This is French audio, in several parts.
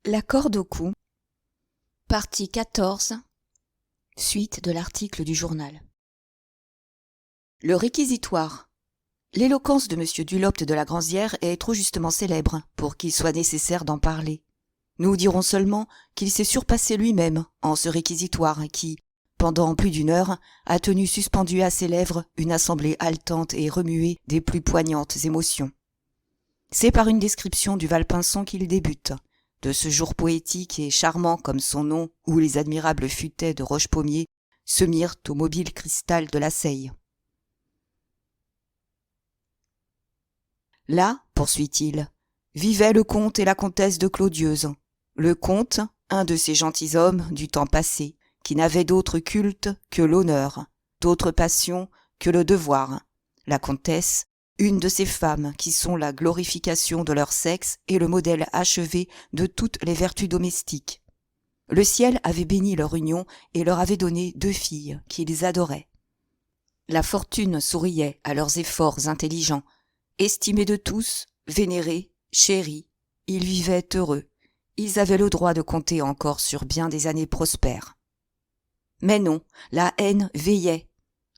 La corde au cou. Partie 14. Suite de l'article du journal. Le réquisitoire. L'éloquence de M. Dulopte de la Granzière est trop justement célèbre pour qu'il soit nécessaire d'en parler. Nous dirons seulement qu'il s'est surpassé lui-même en ce réquisitoire qui, pendant plus d'une heure, a tenu suspendue à ses lèvres une assemblée haletante et remuée des plus poignantes émotions. C'est par une description du Valpinçon qu'il débute, de ce jour poétique et charmant comme son nom où les admirables futaies de Roche-Pommier se mirent au mobile cristal de la Seille. Là, poursuit-il, vivaient le comte et la comtesse de Clodieuze. Le comte, un de ces gentilshommes du temps passé, qui n'avait d'autre culte que l'honneur, d'autre passion que le devoir. La comtesse, une de ces femmes qui sont la glorification de leur sexe et le modèle achevé de toutes les vertus domestiques. Le ciel avait béni leur union et leur avait donné 2 filles qu'ils adoraient. La fortune souriait à leurs efforts intelligents. Estimés de tous, vénérés, chéris, ils vivaient heureux. Ils avaient le droit de compter encore sur bien des années prospères. Mais non, la haine veillait.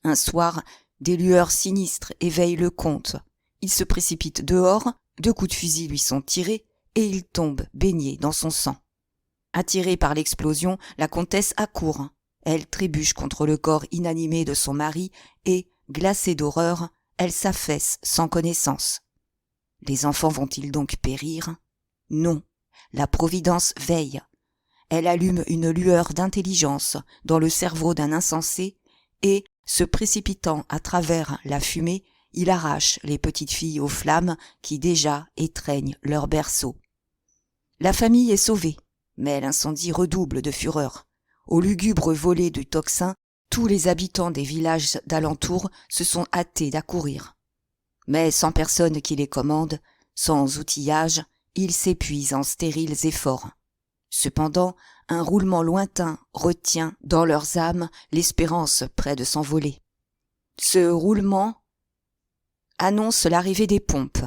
Un soir, des lueurs sinistres éveillent le comte. Il se précipite dehors, 2 coups de fusil lui sont tirés, et il tombe baigné dans son sang. Attirée par l'explosion, la comtesse accourt. Elle trébuche contre le corps inanimé de son mari et, glacée d'horreur, elle s'affaisse sans connaissance. Les enfants vont-ils donc périr? Non, la Providence veille. Elle allume une lueur d'intelligence dans le cerveau d'un insensé et, se précipitant à travers la fumée, il arrache les petites filles aux flammes qui déjà étreignent leur berceau. La famille est sauvée, mais l'incendie redouble de fureur. Au lugubre volet du tocsin, tous les habitants des villages d'alentour se sont hâtés d'accourir. Mais sans personne qui les commande, sans outillage, ils s'épuisent en stériles efforts. Cependant, un roulement lointain retient dans leurs âmes l'espérance près de s'envoler. Ce roulement annonce l'arrivée des pompes.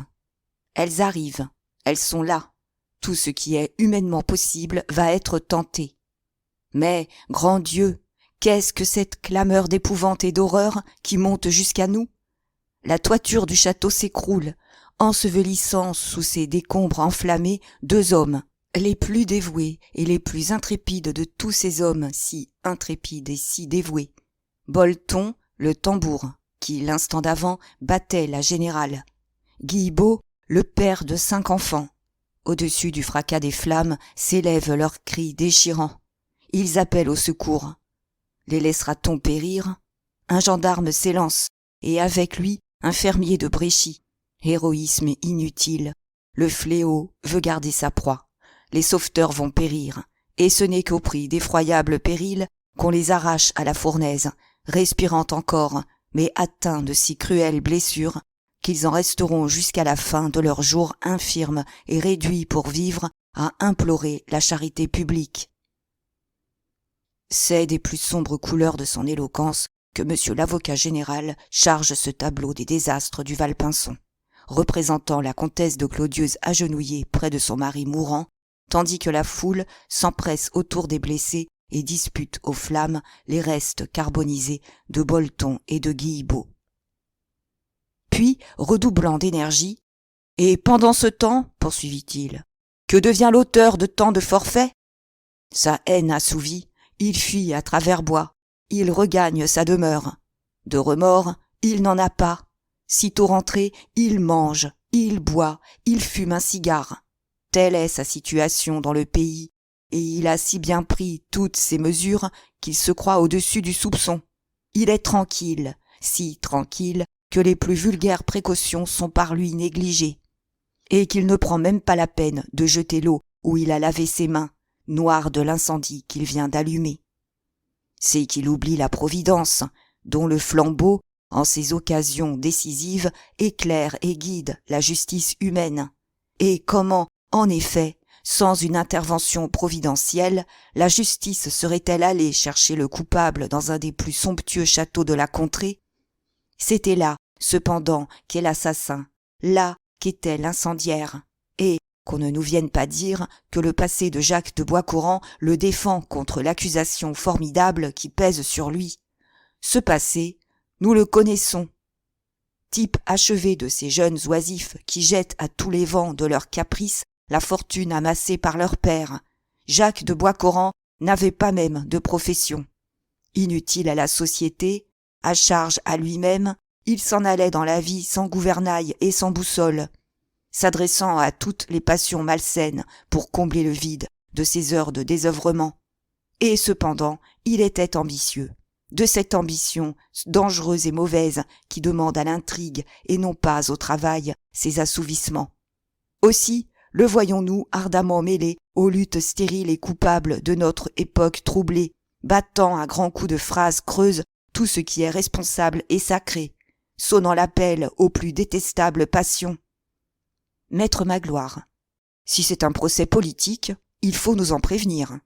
Elles arrivent, elles sont là. Tout ce qui est humainement possible va être tenté. Mais, grand Dieu, qu'est-ce que cette clameur d'épouvante et d'horreur qui monte jusqu'à nous? La toiture du château s'écroule, ensevelissant sous ses décombres enflammés 2 hommes, les plus dévoués et les plus intrépides de tous ces hommes si intrépides et si dévoués. Bolton, le tambour, qui l'instant d'avant battait la générale. Guilbeault, le père de 5 enfants. Au-dessus du fracas des flammes s'élèvent leurs cris déchirants. Ils appellent au secours. Les laissera-t-on périr? Un gendarme s'élance, et avec lui un fermier de Bréchy. Héroïsme inutile. Le fléau veut garder sa proie. Les sauveteurs vont périr, et ce n'est qu'au prix d'effroyables périls qu'on les arrache à la fournaise, respirant encore, mais atteints de si cruelles blessures qu'ils en resteront jusqu'à la fin de leurs jours infirmes et réduits pour vivre à implorer la charité publique. C'est des plus sombres couleurs de son éloquence que monsieur l'avocat général charge ce tableau des désastres du Valpinçon, représentant la comtesse de Clodieuze agenouillée près de son mari mourant, tandis que la foule s'empresse autour des blessés et dispute aux flammes les restes carbonisés de Bolton et de Guilbeault. Puis, redoublant d'énergie, « Et pendant ce temps, poursuivit-il, que devient l'auteur de tant de forfaits? Sa haine assouvie, il fuit à travers bois, il regagne sa demeure. De remords, il n'en a pas. Sitôt rentré, il mange, il boit, il fume un cigare. Telle est sa situation dans le pays, et il a si bien pris toutes ses mesures qu'il se croit au-dessus du soupçon. Il est tranquille, si tranquille que les plus vulgaires précautions sont par lui négligées, et qu'il ne prend même pas la peine de jeter l'eau où il a lavé ses mains, noires de l'incendie qu'il vient d'allumer. C'est qu'il oublie la Providence, dont le flambeau, en ces occasions décisives, éclaire et guide la justice humaine. Et comment, en effet, sans une intervention providentielle, la justice serait-elle allée chercher le coupable dans un des plus somptueux châteaux de la contrée? C'était là, cependant, qu'est l'assassin, là qu'était l'incendiaire, et, Qu'on ne nous vienne pas dire que le passé de Jacques de Boiscoran le défend contre l'accusation formidable qui pèse sur lui. Ce passé, nous le connaissons. Type achevé de ces jeunes oisifs qui jettent à tous les vents de leurs caprices la fortune amassée par leur père, Jacques de Boiscoran n'avait pas même de profession. Inutile à la société, à charge à lui-même, il s'en allait dans la vie sans gouvernail et sans boussole, s'adressant à toutes les passions malsaines pour combler le vide de ses heures de désœuvrement. Et cependant, il était ambitieux, de cette ambition dangereuse et mauvaise qui demande à l'intrigue et non pas au travail ses assouvissements. Aussi le voyons-nous ardemment mêlé aux luttes stériles et coupables de notre époque troublée, battant à grands coups de phrases creuses tout ce qui est responsable et sacré, sonnant l'appel aux plus détestables passions. Maître Magloire, si c'est un procès politique, il faut nous en prévenir.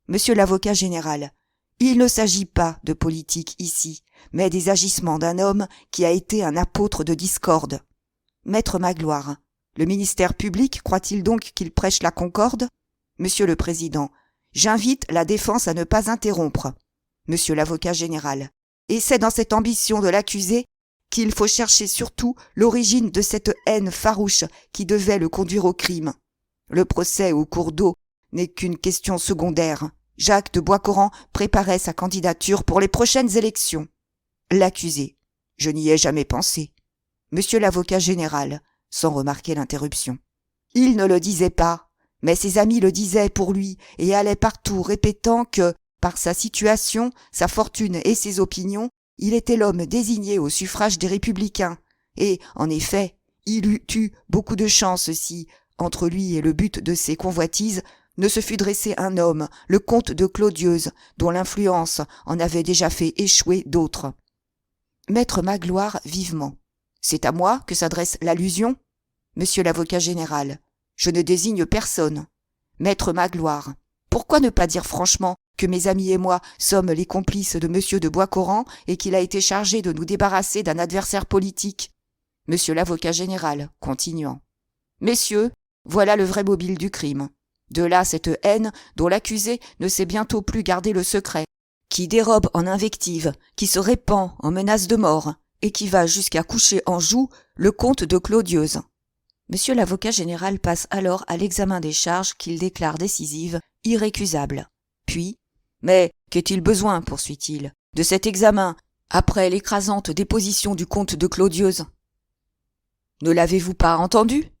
Monsieur l'avocat général, il ne s'agit pas de politique ici, mais des agissements d'un homme qui a été un apôtre de discorde. Maître Magloire, le ministère public croit-il donc qu'il prêche la concorde? Monsieur le Président, j'invite la défense à ne pas interrompre. Monsieur l'avocat général, et c'est dans cette ambition de l'accusé qu'il faut chercher surtout l'origine de cette haine farouche qui devait le conduire au crime. Le procès au cours d'eau n'est qu'une question secondaire. Jacques de Boiscoran préparait sa candidature pour les prochaines élections. L'accusé, je n'y ai jamais pensé. Monsieur l'avocat général, sans remarquer l'interruption. Il ne le disait pas, mais ses amis le disaient pour lui et allaient partout répétant que, par sa situation, sa fortune et ses opinions, il était l'homme désigné au suffrage des républicains. Et, en effet, il eût eu beaucoup de chance si, entre lui et le but de ses convoitises, ne se fût dressé un homme, le comte de Clodieuze, dont l'influence en avait déjà fait échouer d'autres. Maître Magloire vivement. C'est à moi que s'adresse l'allusion? Monsieur l'avocat général, je ne désigne personne. Maître Magloire, pourquoi ne pas dire franchement que mes amis et moi sommes les complices de monsieur de Boiscoran et qu'il a été chargé de nous débarrasser d'un adversaire politique? Monsieur l'avocat général, continuant. Messieurs, voilà le vrai mobile du crime. De là cette haine dont l'accusé ne sait bientôt plus garder le secret, qui dérobe en invectives, qui se répand en menaces de mort, et qui va jusqu'à coucher en joue le comte de Clodieuze. Monsieur l'avocat général passe alors à l'examen des charges qu'il déclare décisives, irrécusables. Puis, mais qu'est-il besoin, poursuit-il, de cet examen, après l'écrasante déposition du comte de Clodieuze? Ne l'avez-vous pas entendu?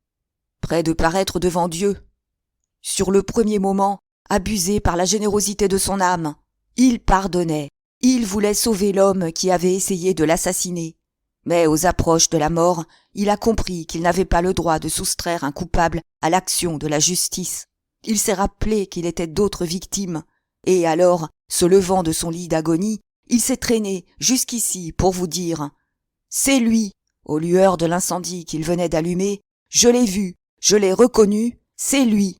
Près de paraître devant Dieu. Sur le premier moment, abusé par la générosité de son âme, il pardonnait, il voulait sauver l'homme qui avait essayé de l'assassiner. Mais aux approches de la mort, il a compris qu'il n'avait pas le droit de soustraire un coupable à l'action de la justice. Il s'est rappelé qu'il était d'autres victimes, et alors, se levant de son lit d'agonie, il s'est traîné jusqu'ici pour vous dire « C'est lui, aux lueurs de l'incendie qu'il venait d'allumer, je l'ai vu, je l'ai reconnu, c'est lui. »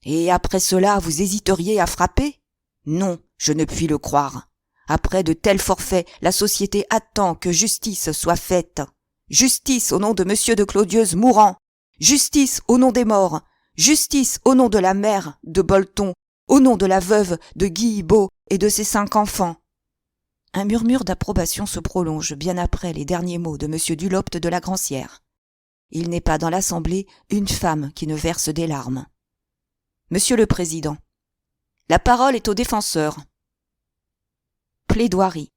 Et après cela, vous hésiteriez à frapper? Non, je ne puis le croire. Après de tels forfaits, la société attend que justice soit faite. Justice au nom de monsieur de Clodieuze mourant. Justice au nom des morts. Justice au nom de la mère de Bolton. Au nom de la veuve de Guy Beau et de ses 5 enfants. Un murmure d'approbation se prolonge bien après les derniers mots de monsieur Dulopte de la Grancière. Il n'est pas dans l'assemblée une femme qui ne verse des larmes. Monsieur le Président, la parole est au défenseur. Plaidoirie.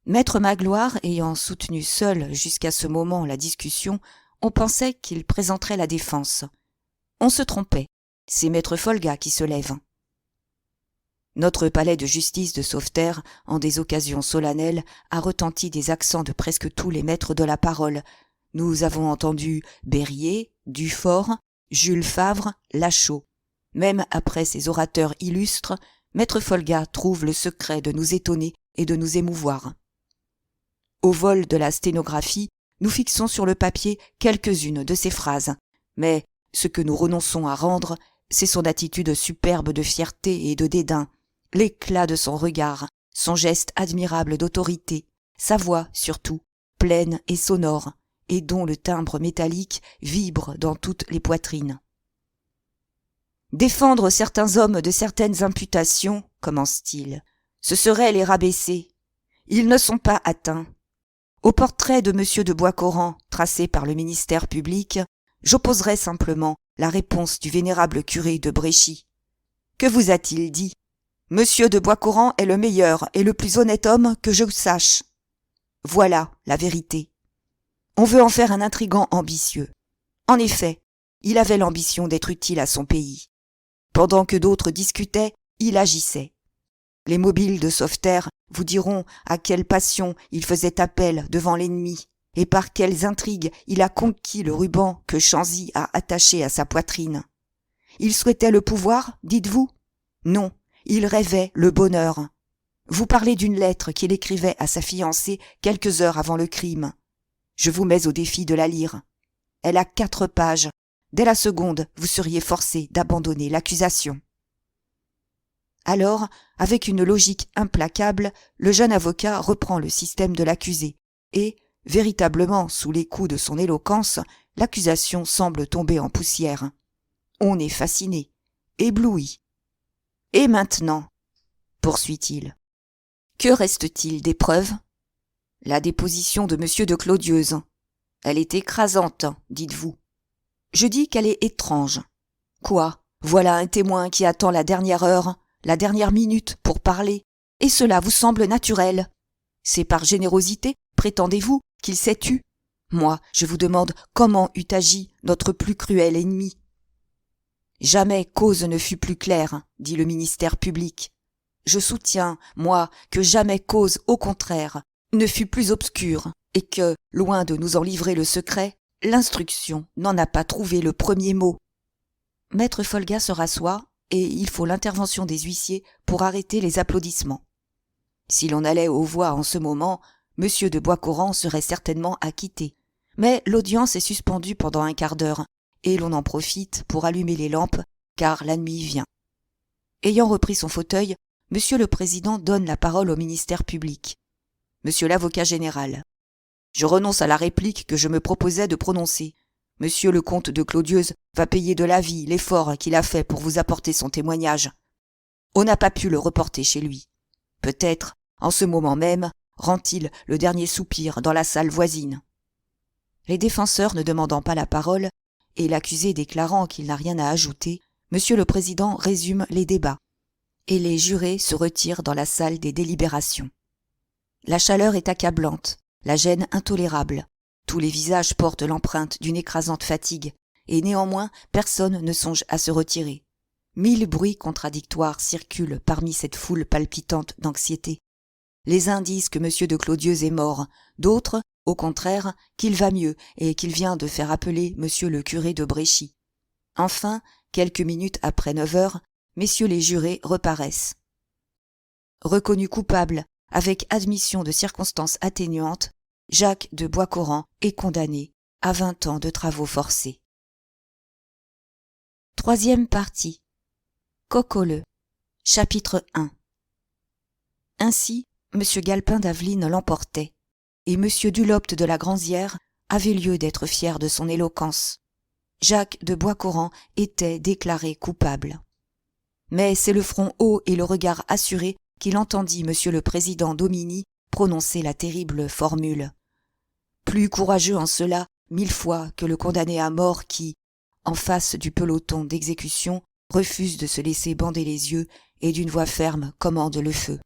Maître Magloire ayant soutenu seul jusqu'à ce moment la discussion, on pensait qu'il présenterait la défense. On se trompait, c'est maître Folga qui se lève. Notre palais de justice de Sauveterre, en des occasions solennelles, a retenti des accents de presque tous les maîtres de la parole. Nous avons entendu Berryer, Dufort, Jules Favre, Lachaud. Même après ces orateurs illustres, maître Folga trouve le secret de nous étonner et de nous émouvoir. Au vol de la sténographie, nous fixons sur le papier quelques-unes de ces phrases, mais ce que nous renonçons à rendre, c'est son attitude superbe de fierté et de dédain, l'éclat de son regard, son geste admirable d'autorité, sa voix surtout, pleine et sonore, et dont le timbre métallique vibre dans toutes les poitrines. Défendre certains hommes de certaines imputations, commence-t-il, ce serait les rabaisser. Ils ne sont pas atteints. Au portrait de M. de Boiscoran, tracé par le ministère public, j'opposerai simplement la réponse du vénérable curé de Bréchy. Que vous a-t-il dit ? Monsieur de Boiscoran est le meilleur et le plus honnête homme que je sache. Voilà la vérité. On veut en faire un intrigant ambitieux. En effet, il avait l'ambition d'être utile à son pays. Pendant que d'autres discutaient, il agissait. Les mobiles de Sauveterre vous diront à quelle passion il faisait appel devant l'ennemi et par quelles intrigues il a conquis le ruban que Chanzy a attaché à sa poitrine. Il souhaitait le pouvoir, dites-vous ? Non, il rêvait le bonheur. Vous parlez d'une lettre qu'il écrivait à sa fiancée quelques heures avant le crime. Je vous mets au défi de la lire. Elle a 4 pages. Dès la seconde, vous seriez forcé d'abandonner l'accusation. Alors, avec une logique implacable, le jeune avocat reprend le système de l'accusé et, véritablement sous les coups de son éloquence, l'accusation semble tomber en poussière. On est fasciné, ébloui. Et maintenant, poursuit-il, que reste-t-il des preuves ? La déposition de M. de Clodieuze. Elle est écrasante, dites-vous. Je dis qu'elle est étrange. Quoi ? Voilà un témoin qui attend la dernière heure, la dernière minute pour parler, et cela vous semble naturel. C'est par générosité, prétendez-vous, qu'il s'est tu ? Moi, je vous demande comment eût agi notre plus cruel ennemi. Jamais cause ne fut plus claire, dit le ministère public. Je soutiens, moi, que jamais cause, au contraire, ne fut plus obscure, et que, loin de nous en livrer le secret, l'instruction n'en a pas trouvé le premier mot. Maître Folga se rassoit, et il faut l'intervention des huissiers pour arrêter les applaudissements. Si l'on allait aux voix en ce moment, M. de Boiscoran serait certainement acquitté. Mais l'audience est suspendue pendant un quart d'heure, et l'on en profite pour allumer les lampes, car la nuit vient. Ayant repris son fauteuil, M. le Président donne la parole au ministère public. Monsieur l'avocat général, je renonce à la réplique que je me proposais de prononcer. Monsieur le comte de Clodieuze va payer de la vie l'effort qu'il a fait pour vous apporter son témoignage. On n'a pas pu le reporter chez lui. Peut-être, en ce moment même, rend-il le dernier soupir dans la salle voisine. Les défenseurs ne demandant pas la parole, et l'accusé déclarant qu'il n'a rien à ajouter, Monsieur le Président résume les débats, et les jurés se retirent dans la salle des délibérations. La chaleur est accablante, la gêne intolérable. Tous les visages portent l'empreinte d'une écrasante fatigue, et néanmoins personne ne songe à se retirer. 1000 bruits contradictoires circulent parmi cette foule palpitante d'anxiété. Les uns disent que M. de Clodieuze est mort, d'autres, au contraire, qu'il va mieux et qu'il vient de faire appeler M. le curé de Bréchy. Enfin, quelques minutes après 9 heures, messieurs les jurés reparaissent. Reconnu coupable, avec admission de circonstances atténuantes, Jacques de Boiscoran est condamné à 20 ans de travaux forcés. Troisième partie. Cocoleux. Chapitre 1. Ainsi, M. Galpin d'Aveline l'emportait, et M. Dulopte de la Granzière avait lieu d'être fier de son éloquence. Jacques de Boiscoran était déclaré coupable. Mais c'est le front haut et le regard assuré qu'il entendit M. le président Dominy prononcer la terrible formule. Plus courageux en cela, 1000 fois, que le condamné à mort qui, en face du peloton d'exécution, refuse de se laisser bander les yeux et d'une voix ferme commande le feu.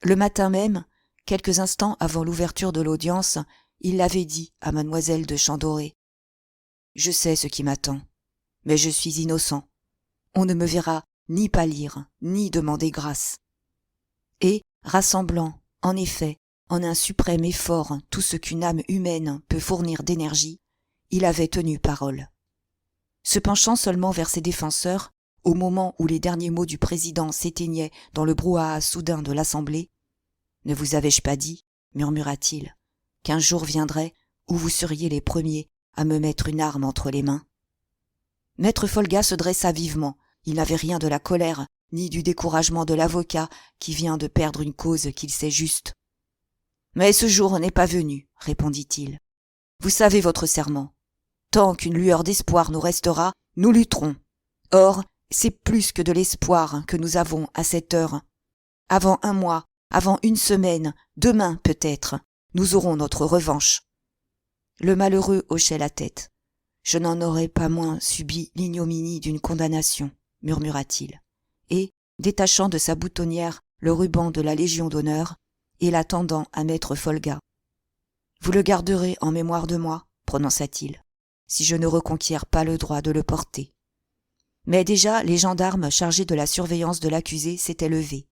Le matin même, quelques instants avant l'ouverture de l'audience, il l'avait dit à mademoiselle de Chandoré. « Je sais ce qui m'attend, mais je suis innocent. On ne me verra ni pâlir, ni demander grâce. » Et, rassemblant, en effet, en un suprême effort tout ce qu'une âme humaine peut fournir d'énergie, il avait tenu parole. Se penchant seulement vers ses défenseurs, au moment où les derniers mots du président s'éteignaient dans le brouhaha soudain de l'Assemblée, « Ne vous avais-je pas dit, murmura-t-il, qu'un jour viendrait où vous seriez les premiers à me mettre une arme entre les mains ?» Maître Folga se dressa vivement. Il n'avait rien de la colère, ni du découragement de l'avocat qui vient de perdre une cause qu'il sait juste. « Mais ce jour n'est pas venu, répondit-il. Vous savez votre serment. Tant qu'une lueur d'espoir nous restera, nous lutterons. Or, c'est plus que de l'espoir que nous avons à cette heure. Avant un mois, avant une semaine, demain peut-être, nous aurons notre revanche. » Le malheureux hochait la tête. « Je n'en aurais pas moins subi l'ignominie d'une condamnation, » murmura-t-il, et, détachant de sa boutonnière le ruban de la Légion d'honneur, et la tendant à maître Folga. « Vous le garderez en mémoire de moi, » prononça-t-il, « si je ne reconquiers pas le droit de le porter. » Mais déjà les gendarmes chargés de la surveillance de l'accusé s'étaient levés.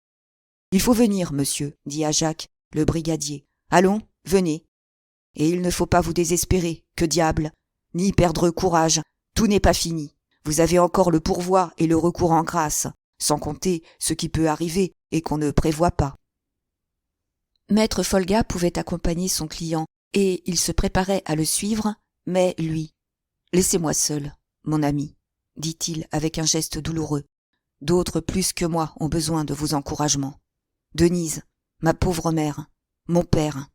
« Il faut venir, monsieur, » dit à Jacques, le brigadier. « Allons, venez. Et il ne faut pas vous désespérer, que diable, ni perdre courage, tout n'est pas fini. Vous avez encore le pourvoi et le recours en grâce, sans compter ce qui peut arriver et qu'on ne prévoit pas. » Maître Folga pouvait accompagner son client, et il se préparait à le suivre, mais lui, « Laissez-moi seul, mon ami, » dit-il avec un geste douloureux. « D'autres plus que moi ont besoin de vos encouragements. Denise, ma pauvre mère, mon père,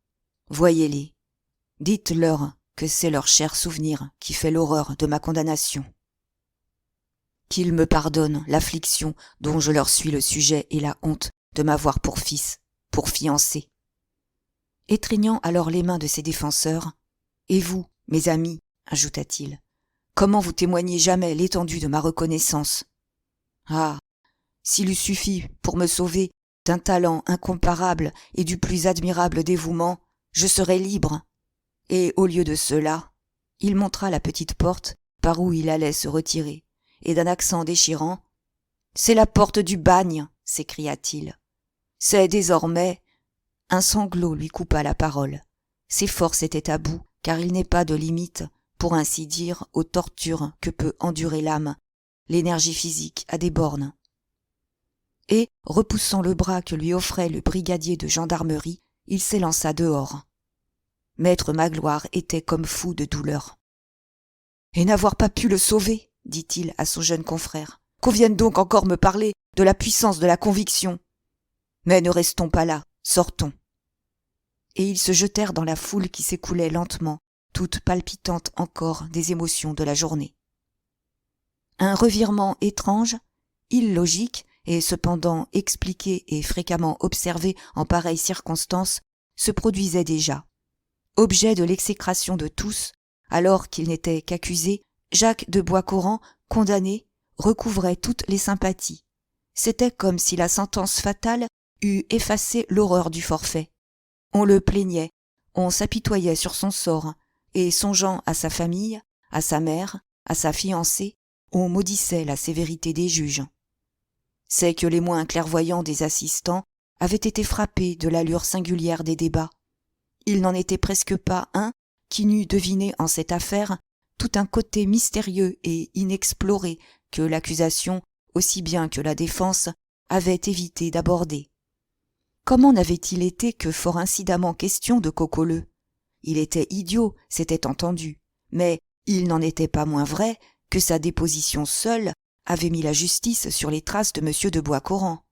voyez-les. Dites-leur que c'est leur cher souvenir qui fait l'horreur de ma condamnation. Qu'ils me pardonnent l'affliction dont je leur suis le sujet et la honte de m'avoir pour fils, pour fiancé. » Étreignant alors les mains de ses défenseurs, « Et vous, mes amis, ajouta-t-il, comment vous témoignez jamais l'étendue de ma reconnaissance? Ah, s'il eût suffi pour me sauver d'un talent incomparable et du plus admirable dévouement, je serais libre. Et au lieu de cela, il montra la petite porte par où il allait se retirer, et d'un accent déchirant, « C'est la porte du bagne !» s'écria-t-il. « C'est désormais… » Un sanglot lui coupa la parole. Ses forces étaient à bout, car il n'est pas de limite, pour ainsi dire, aux tortures que peut endurer l'âme. L'énergie physique a des bornes. Et, repoussant le bras que lui offrait le brigadier de gendarmerie, il s'élança dehors. Maître Magloire était comme fou de douleur. « Et n'avoir pas pu le sauver, dit-il à son jeune confrère, qu'on vienne donc encore me parler de la puissance de la conviction. Mais ne restons pas là, sortons. » Et ils se jetèrent dans la foule qui s'écoulait lentement, toute palpitante encore des émotions de la journée. Un revirement étrange, illogique et cependant expliqué et fréquemment observé en pareilles circonstances, se produisait déjà. Objet de l'exécration de tous, alors qu'il n'était qu'accusé, Jacques de Boiscoran, condamné, recouvrait toutes les sympathies. C'était comme si la sentence fatale eût effacé l'horreur du forfait. On le plaignait, on s'apitoyait sur son sort, et songeant à sa famille, à sa mère, à sa fiancée, on maudissait la sévérité des juges. C'est que les moins clairvoyants des assistants avaient été frappés de l'allure singulière des débats. Il n'en était presque pas un qui n'eût deviné en cette affaire tout un côté mystérieux et inexploré que l'accusation, aussi bien que la défense, avait évité d'aborder. Comment n'avait-il été que fort incidemment question de Coqueleu? Il était idiot, c'était entendu, mais il n'en était pas moins vrai que sa déposition seule avait mis la justice sur les traces de M. de Boiscoran.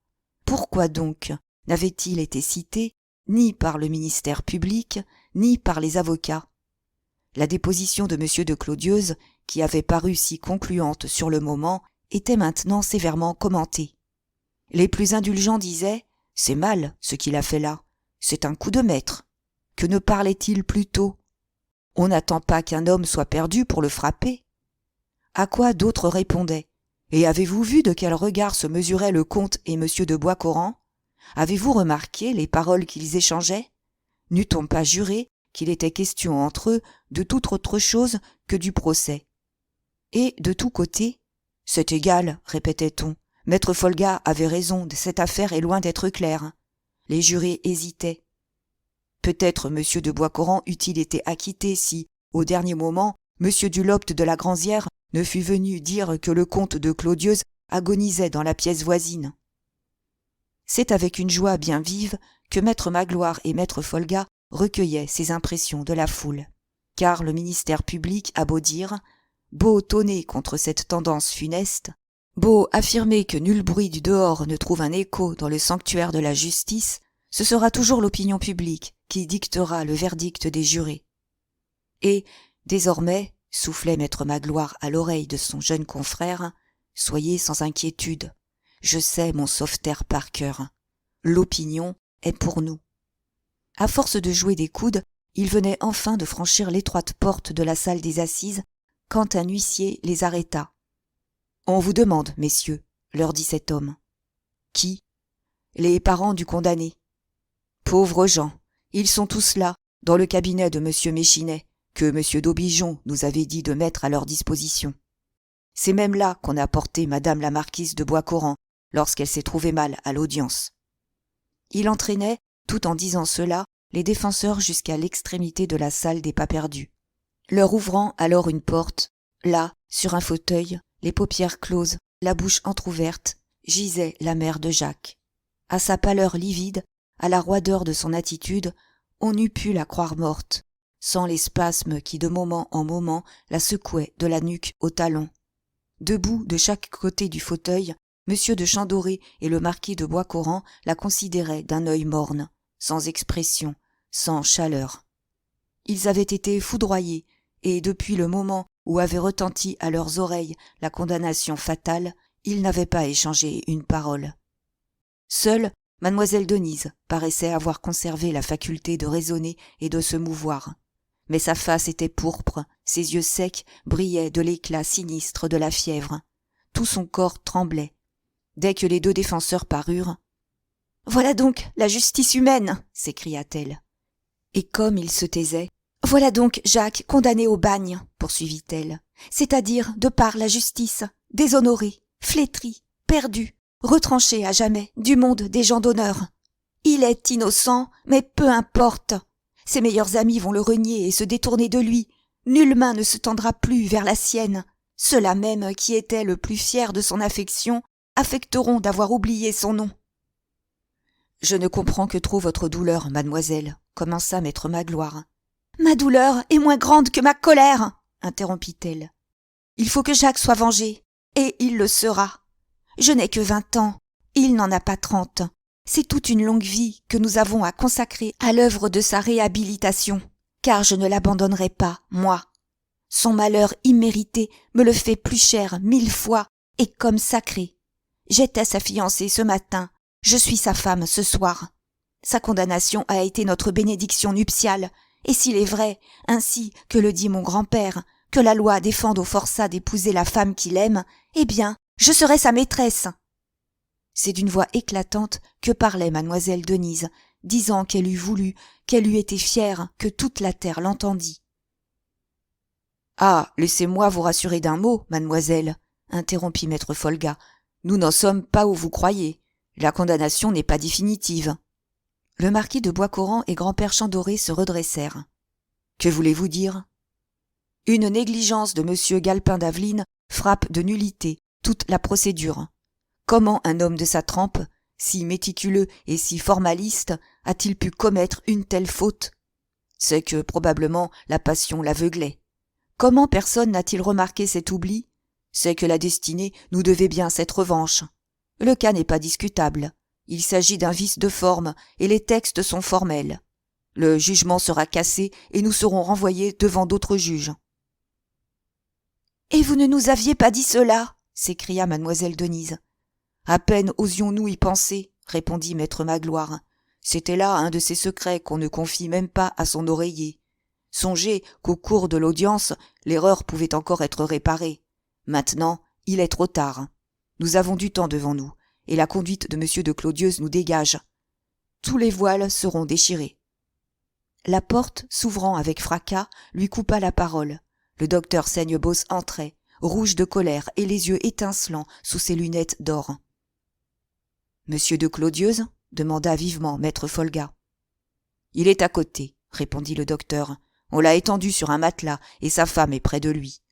Pourquoi donc n'avait-il été cité ni par le ministère public, ni par les avocats? La déposition de M. de Clodieuze, qui avait paru si concluante sur le moment, était maintenant sévèrement commentée. Les plus indulgents disaient « C'est mal ce qu'il a fait là, c'est un coup de maître. Que ne parlait-il plus tôt? On n'attend pas qu'un homme soit perdu pour le frapper. » À quoi d'autres répondaient « Et avez-vous vu de quel regard se mesuraient le comte et M. de Boiscoran? Avez-vous remarqué les paroles qu'ils échangeaient? N'eût-on pas juré qu'il était question entre eux de toute autre chose que du procès? Et de tous côtés, « C'est égal, répétait-on, Maître Folga avait raison, cette affaire est loin d'être claire. » Les jurés hésitaient. Peut-être M. de Boiscoran eût-il été acquitté si, au dernier moment, M. Dulopte de la Granzière ne fût venu dire que le comte de Clodieuze agonisait dans la pièce voisine. C'est avec une joie bien vive que maître Magloire et maître Folga recueillaient ces impressions de la foule. Car le ministère public a beau dire, beau tonner contre cette tendance funeste, beau affirmer que nul bruit du dehors ne trouve un écho dans le sanctuaire de la justice, ce sera toujours l'opinion publique qui dictera le verdict des jurés. Et, désormais, soufflait maître Magloire à l'oreille de son jeune confrère, soyez sans inquiétude. Je sais mon sauveterre par cœur. L'opinion est pour nous. À force de jouer des coudes, il venait enfin de franchir l'étroite porte de la salle des assises quand un huissier les arrêta. « On vous demande, messieurs, » leur dit cet homme. « Qui ?»« Les parents du condamné. »« Pauvres gens, ils sont tous là, dans le cabinet de M. Méchinet, que M. d'Aubigeon nous avait dit de mettre à leur disposition. C'est même là qu'on a porté Madame la marquise de Boiscoran lorsqu'elle s'est trouvée mal à l'audience. » Il entraînait, tout en disant cela, les défenseurs jusqu'à l'extrémité de la salle des pas-perdus. Leur ouvrant alors une porte, là, sur un fauteuil, les paupières closes, la bouche entr'ouverte, gisait la mère de Jacques. À sa pâleur livide, à la roideur de son attitude, on eût pu la croire morte, sans les spasmes qui de moment en moment la secouaient de la nuque au talon. Debout de chaque côté du fauteuil, M. de Chantedoré et le marquis de Boiscoran la considéraient d'un œil morne, sans expression, sans chaleur. Ils avaient été foudroyés, et depuis le moment où avait retenti à leurs oreilles la condamnation fatale, ils n'avaient pas échangé une parole. Seule mademoiselle Denise paraissait avoir conservé la faculté de raisonner et de se mouvoir. Mais sa face était pourpre, ses yeux secs brillaient de l'éclat sinistre de la fièvre. Tout son corps tremblait. Dès que les deux défenseurs parurent, « Voilà donc la justice humaine !» s'écria-t-elle. Et comme il se taisait, « Voilà donc Jacques condamné au bagne !» poursuivit-elle, « c'est-à-dire de par la justice, déshonoré, flétri, perdu, retranché à jamais du monde des gens d'honneur. Il est innocent, mais peu importe. Ses meilleurs amis vont le renier et se détourner de lui. Nulle main ne se tendra plus vers la sienne. Ceux-là même qui étaient le plus fiers de son affection affecteront d'avoir oublié son nom. »« Je ne comprends que trop votre douleur, mademoiselle, » commença maître Magloire. « Ma douleur est moins grande que ma colère, » interrompit-elle. « Il faut que Jacques soit vengé, et il le sera. Je n'ai que 20 ans, il n'en a pas 30. C'est toute une longue vie que nous avons à consacrer à l'œuvre de sa réhabilitation, car je ne l'abandonnerai pas, moi. Son malheur immérité me le fait plus cher 1000 fois et comme sacré. J'étais sa fiancée ce matin, je suis sa femme ce soir. Sa condamnation a été notre bénédiction nuptiale, et s'il est vrai, ainsi que le dit mon grand-père, que la loi défende au forçat d'épouser la femme qu'il aime, eh bien, je serai sa maîtresse. » C'est d'une voix éclatante que parlait mademoiselle Denise, disant qu'elle eût voulu, qu'elle eût été fière que toute la terre l'entendît. « Ah, laissez-moi vous rassurer d'un mot, mademoiselle, » interrompit maître Folga. « Nous n'en sommes pas où vous croyez. La condamnation n'est pas définitive. » Le marquis de Boiscoran et grand-père Chantedoré se redressèrent. « Que voulez-vous dire ?»« Une négligence de M. Galpin d'Aveline frappe de nullité toute la procédure. Comment un homme de sa trempe, si méticuleux et si formaliste, a-t-il pu commettre une telle faute? C'est que probablement la passion l'aveuglait. Comment personne n'a-t-il remarqué cet oubli? C'est que la destinée nous devait bien cette revanche. Le cas n'est pas discutable. Il s'agit d'un vice de forme et les textes sont formels. Le jugement sera cassé et nous serons renvoyés devant d'autres juges. »« Et vous ne nous aviez pas dit cela ?» s'écria mademoiselle Denise. « À peine osions-nous y penser, » répondit maître Magloire. « C'était là un de ces secrets qu'on ne confie même pas à son oreiller. Songez qu'au cours de l'audience, l'erreur pouvait encore être réparée. Maintenant, il est trop tard. Nous avons du temps devant nous, et la conduite de M. de Clodieuze nous dégage. Tous les voiles seront déchirés. » La porte, s'ouvrant avec fracas, lui coupa la parole. Le docteur Seignebos entrait, rouge de colère et les yeux étincelants sous ses lunettes d'or. « Monsieur de Clodieuze » demanda vivement maître Folga. « Il est à côté, » répondit le docteur. « On l'a étendu sur un matelas et sa femme est près de lui.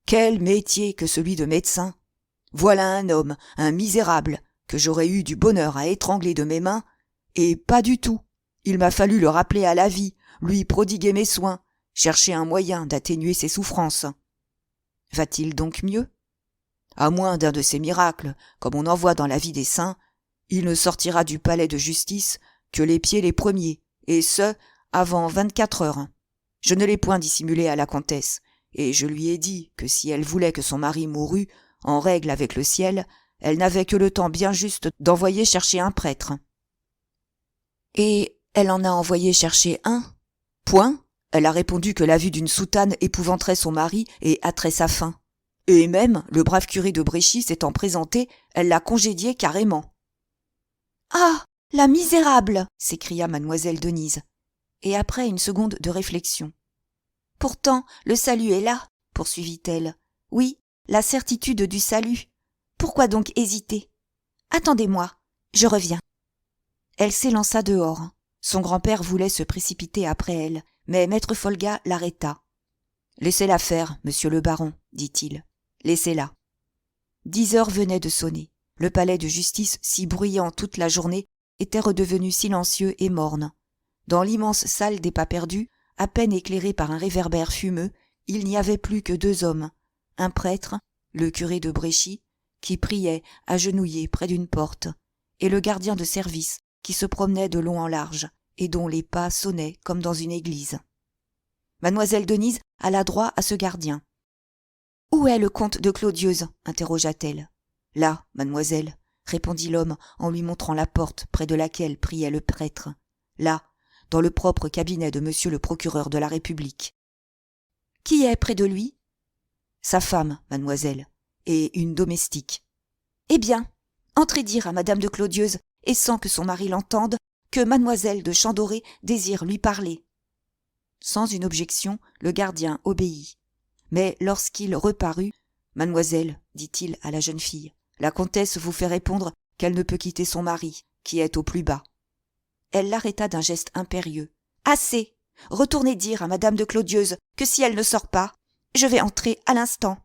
Quel métier que celui de médecin! Voilà un homme, un misérable, que j'aurais eu du bonheur à étrangler de mes mains, et pas du tout. Il m'a fallu le rappeler à la vie, lui prodiguer mes soins, chercher un moyen d'atténuer ses souffrances. Va-t-il donc mieux? À moins d'un de ces miracles, comme on en voit dans la vie des saints, il ne sortira du palais de justice que les pieds les premiers, et ce, avant 24 heures. Je ne l'ai point dissimulé à la comtesse, et je lui ai dit que si elle voulait que son mari mourût, en règle avec le ciel, elle n'avait que le temps bien juste d'envoyer chercher un prêtre. » « Et elle en a envoyé chercher un ? » ?»« Point. Elle a répondu que la vue d'une soutane épouvanterait son mari et hâterait sa faim. Et même, le brave curé de Bréchy s'étant présenté, elle l'a congédié carrément. »« Ah, la misérable !» s'écria mademoiselle Denise. Et après une seconde de réflexion. « Pourtant, le salut est là, poursuivit-elle. Oui, la certitude du salut. Pourquoi donc hésiter ? Attendez-moi, je reviens. » Elle s'élança dehors. Son grand-père voulait se précipiter après elle, mais maître Folga l'arrêta. « Laissez-la faire, monsieur le baron, dit-il. Laissez-la. » 10 heures venaient de sonner. Le palais de justice, si bruyant toute la journée, était redevenu silencieux et morne. Dans l'immense salle des Pas-Perdus, à peine éclairée par un réverbère fumeux, il n'y avait plus que 2 hommes. Un prêtre, le curé de Bréchy, qui priait agenouillé près d'une porte, et le gardien de service, qui se promenait de long en large, et dont les pas sonnaient comme dans une église. Mademoiselle Denise alla droit à ce gardien. « Où est le comte de Clodieuze ?» interrogea-t-elle. « Là, mademoiselle, » répondit l'homme en lui montrant la porte près de laquelle priait le prêtre. « Là, dans le propre cabinet de monsieur le procureur de la République. »« Qui est près de lui ?»« Sa femme, mademoiselle, et une domestique. »« Eh bien, entrez dire à madame de Clodieuze, et sans que son mari l'entende, que mademoiselle de Chandoré désire lui parler. » Sans une objection, le gardien obéit. Mais lorsqu'il reparut, « Mademoiselle, dit-il à la jeune fille, la comtesse vous fait répondre qu'elle ne peut quitter son mari, qui est au plus bas. » Elle l'arrêta d'un geste impérieux. « Assez ! Retournez dire à madame de Clodieuze que si elle ne sort pas, je vais entrer à l'instant.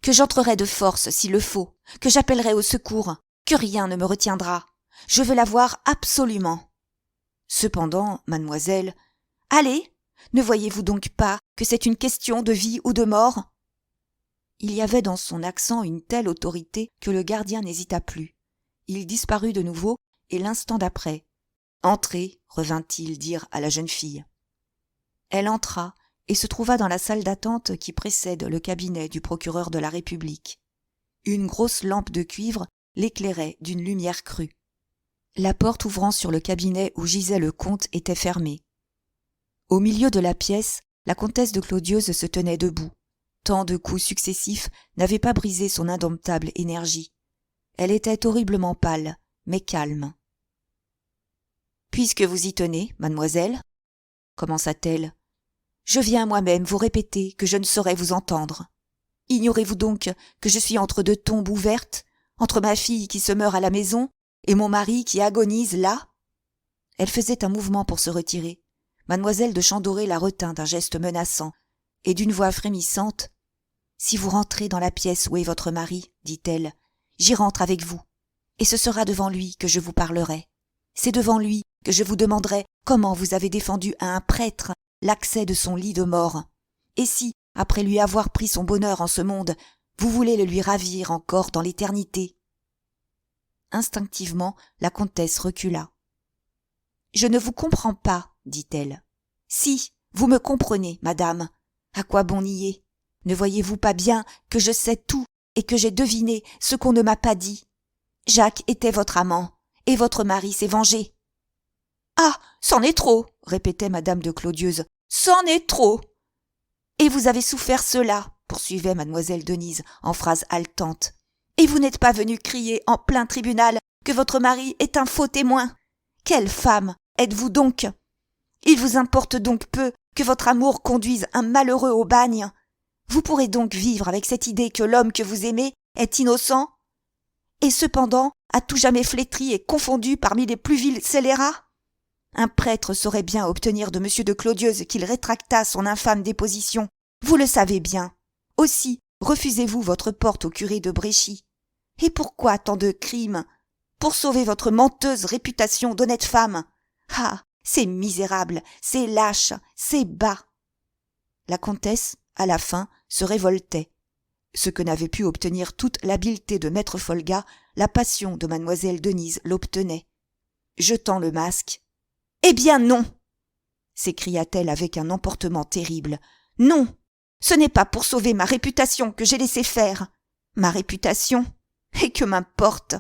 Que j'entrerai de force s'il le faut, que j'appellerai au secours, que rien ne me retiendra. Je veux la voir absolument. » Cependant, mademoiselle, « Allez, ne voyez-vous donc pas que c'est une question de vie ou de mort ?» Il y avait dans son accent une telle autorité que le gardien n'hésita plus. Il disparut de nouveau, et l'instant d'après, « Entrez » revint-il dire à la jeune fille. Elle entra et se trouva dans la salle d'attente qui précède le cabinet du procureur de la République. Une grosse lampe de cuivre l'éclairait d'une lumière crue. La porte ouvrant sur le cabinet où gisait le comte était fermée. Au milieu de la pièce, la comtesse de Clodieuze se tenait debout. Tant de coups successifs n'avaient pas brisé son indomptable énergie. Elle était horriblement pâle, mais calme. « Puisque vous y tenez, mademoiselle, » commença-t-elle, « je viens moi-même vous répéter que je ne saurais vous entendre. Ignorez-vous donc que je suis entre 2 tombes ouvertes, entre ma fille qui se meurt à la maison et mon mari qui agonise là ?» Elle faisait un mouvement pour se retirer. Mademoiselle de Chandoré la retint d'un geste menaçant, et d'une voix frémissante, « Si vous rentrez dans la pièce où est votre mari, dit-elle, j'y rentre avec vous, et ce sera devant lui que je vous parlerai. C'est devant lui que je vous demanderai comment vous avez défendu à un prêtre l'accès de son lit de mort, et si, après lui avoir pris son bonheur en ce monde, vous voulez le lui ravir encore dans l'éternité. » Instinctivement, la comtesse recula. « Je ne vous comprends pas, dit-elle. « Si, vous me comprenez, madame. À quoi bon nier ? Ne voyez-vous pas bien que je sais tout et que j'ai deviné ce qu'on ne m'a pas dit ? Jacques était votre amant, et votre mari s'est vengé. »« Ah, c'en est trop !» répétait madame de Clodieuze. « C'en est trop !»« Et vous avez souffert cela, » poursuivait mademoiselle Denise en phrases haletantes. « Et vous n'êtes pas venu crier en plein tribunal que votre mari est un faux témoin. Quelle femme êtes-vous donc ? Il vous importe donc peu que votre amour conduise un malheureux au bagne. Vous pourrez donc vivre avec cette idée que l'homme que vous aimez est innocent, et cependant à tout jamais flétri et confondu parmi les plus vils scélérats. Un prêtre saurait bien obtenir de monsieur de Clodieuze qu'il rétractât son infâme déposition, vous le savez bien. Aussi refusez-vous votre porte au curé de Bréchy. Et pourquoi tant de crimes ? Pour sauver votre menteuse réputation d'honnête femme. Ah, c'est misérable, c'est lâche, c'est bas. » La comtesse, à la fin, se révoltait. Ce que n'avait pu obtenir toute l'habileté de maître Folga, la passion de mademoiselle Denise l'obtenait. Jetant le masque. « Eh bien non ! s'écria-t-elle avec un emportement terrible. Non, ce n'est pas pour sauver ma réputation que j'ai laissé faire. Ma réputation? Et que m'importe?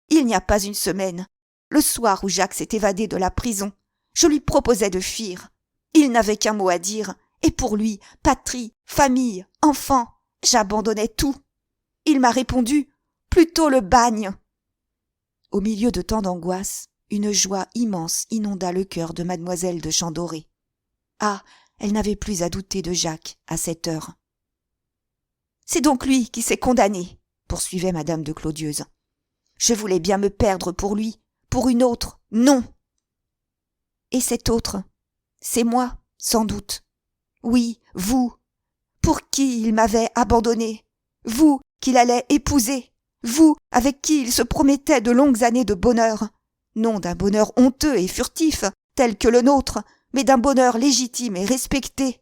Il n'y a pas une semaine, le soir où Jacques s'est évadé de la prison, je lui proposais de fuir. Il n'avait qu'un mot à dire, et pour lui, patrie, famille, enfants, j'abandonnais tout. Il m'a répondu, plutôt le bagne. Au milieu de tant d'angoisse, une joie immense inonda le cœur de mademoiselle de Chandoré. Ah, elle n'avait plus à douter de Jacques à cette heure. C'est donc lui qui s'est condamné, poursuivait madame de Clodieuse. Je voulais bien me perdre pour lui, pour une autre, non. Et cette autre, c'est moi, sans doute. Oui, vous, pour qui il m'avait abandonné, vous qu'il allait épouser, vous avec qui il se promettait de longues années de bonheur, non d'un bonheur honteux et furtif, tel que le nôtre, mais d'un bonheur légitime et respecté.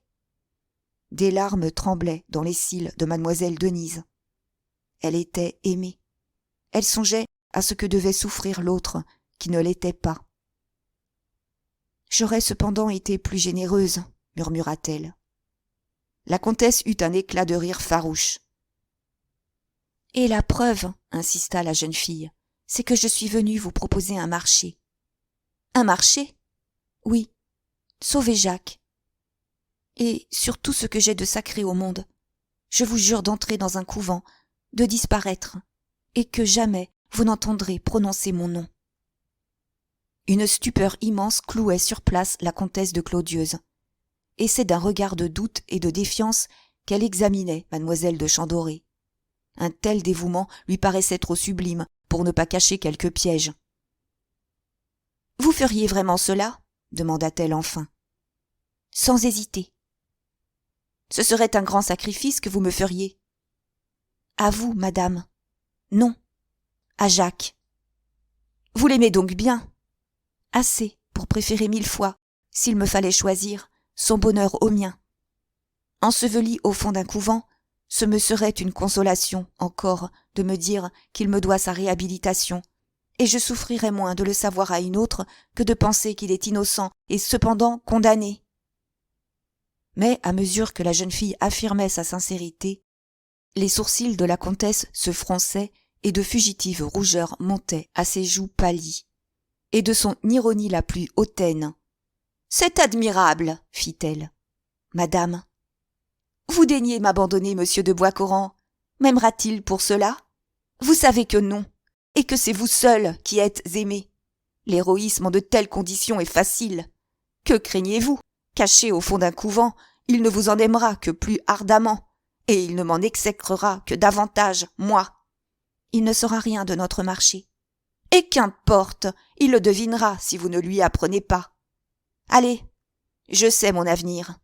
Des larmes tremblaient dans les cils de mademoiselle Denise. Elle était aimée. Elle songeait à ce que devait souffrir l'autre, qui ne l'était pas. J'aurais cependant été plus généreuse, murmura-t-elle. La comtesse eut un éclat de rire farouche. Et la preuve, insista la jeune fille, c'est que je suis venue vous proposer un marché. Un marché? Oui. Sauvez Jacques. Et sur tout ce que j'ai de sacré au monde, je vous jure d'entrer dans un couvent, de disparaître, et que jamais vous n'entendrez prononcer mon nom. Une stupeur immense clouait sur place la comtesse de Clodieuse, et c'est d'un regard de doute et de défiance qu'elle examinait mademoiselle de Chandoré. Un tel dévouement lui paraissait trop sublime pour ne pas cacher quelque piège. « Vous feriez vraiment cela ?» demanda-t-elle enfin. « Sans hésiter. »« Ce serait un grand sacrifice que vous me feriez. »« À vous, madame. »« Non. À Jacques. »« Vous l'aimez donc bien. » »« Assez pour préférer 1000 fois, s'il me fallait choisir, son bonheur au mien. Enseveli au fond d'un couvent, ce me serait une consolation encore de me dire qu'il me doit sa réhabilitation, et je souffrirais moins de le savoir à une autre que de penser qu'il est innocent et cependant condamné. Mais à mesure que la jeune fille affirmait sa sincérité, les sourcils de la comtesse se fronçaient et de fugitives rougeurs montaient à ses joues pâlies. Et de son ironie la plus hautaine. « C'est admirable, fit-elle. Madame, vous daignez m'abandonner, monsieur de Boiscoran. M'aimera-t-il pour cela? Vous savez que non, et que c'est vous seul qui êtes aimé. L'héroïsme en de telles conditions est facile. Que craignez-vous? Caché au fond d'un couvent, il ne vous en aimera que plus ardemment, et il ne m'en exécrera que davantage, moi. Il ne saura rien de notre marché. Et qu'importe, il le devinera si vous ne lui apprenez pas. Allez, je sais mon avenir.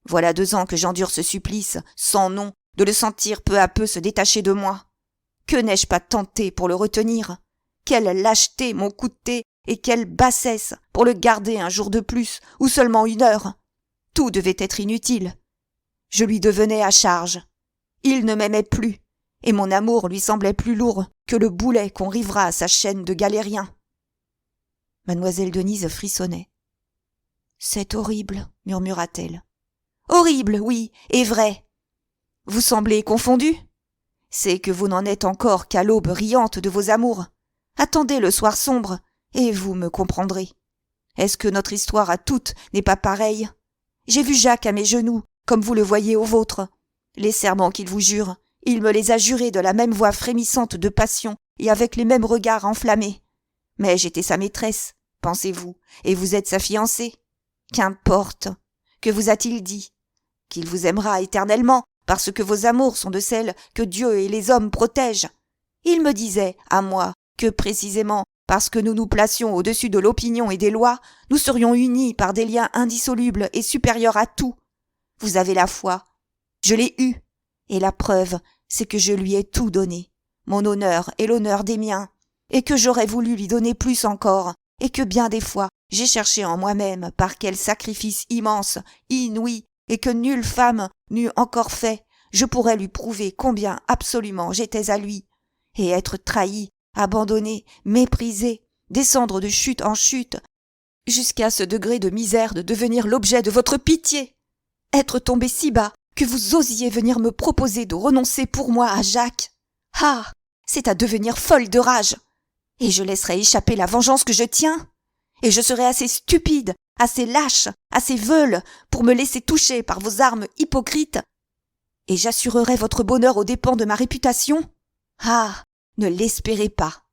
Voilà 2 ans que j'endure ce supplice, sans nom, de le sentir peu à peu se détacher de moi. Que n'ai-je pas tenté pour le retenir? Quelle lâcheté m'ont coûté et quelle bassesse pour le garder un jour de plus, ou seulement 1 heure. Tout devait être inutile. Je lui devenais à charge. Il ne m'aimait plus. Et mon amour lui semblait plus lourd que le boulet qu'on rivera à sa chaîne de galérien. Mademoiselle Denise frissonnait. « C'est horrible, murmura-t-elle. »« Horrible, oui, et vrai. Vous semblez confondu. C'est que vous n'en êtes encore qu'à l'aube riante de vos amours. Attendez le soir sombre, et vous me comprendrez. Est-ce que notre histoire à toutes n'est pas pareille? J'ai vu Jacques à mes genoux, comme vous le voyez aux vôtres. Les serments qu'il vous jure, il me les a jurés de la même voix frémissante de passion et avec les mêmes regards enflammés. Mais j'étais sa maîtresse, pensez-vous, et vous êtes sa fiancée. Qu'importe. Que vous a-t-il dit? Qu'il vous aimera éternellement, parce que vos amours sont de celles que Dieu et les hommes protègent. Il me disait, à moi, que précisément parce que nous nous placions au-dessus de l'opinion et des lois, nous serions unis par des liens indissolubles et supérieurs à tout. Vous avez la foi. Je l'ai eue. Et la preuve, c'est que je lui ai tout donné, mon honneur et l'honneur des miens, et que j'aurais voulu lui donner plus encore, et que bien des fois j'ai cherché en moi-même par quel sacrifice immense, inouï, et que nulle femme n'eût encore fait, je pourrais lui prouver combien absolument j'étais à lui, et être trahi, abandonné, méprisé, descendre de chute en chute, jusqu'à ce degré de misère de devenir l'objet de votre pitié, être tombé si bas que vous osiez venir me proposer de renoncer pour moi à Jacques. Ah, c'est à devenir folle de rage. Et je laisserai échapper la vengeance que je tiens. Et je serai assez stupide, assez lâche, assez veule pour me laisser toucher par vos armes hypocrites. Et j'assurerai votre bonheur aux dépens de ma réputation. Ah, ne l'espérez pas.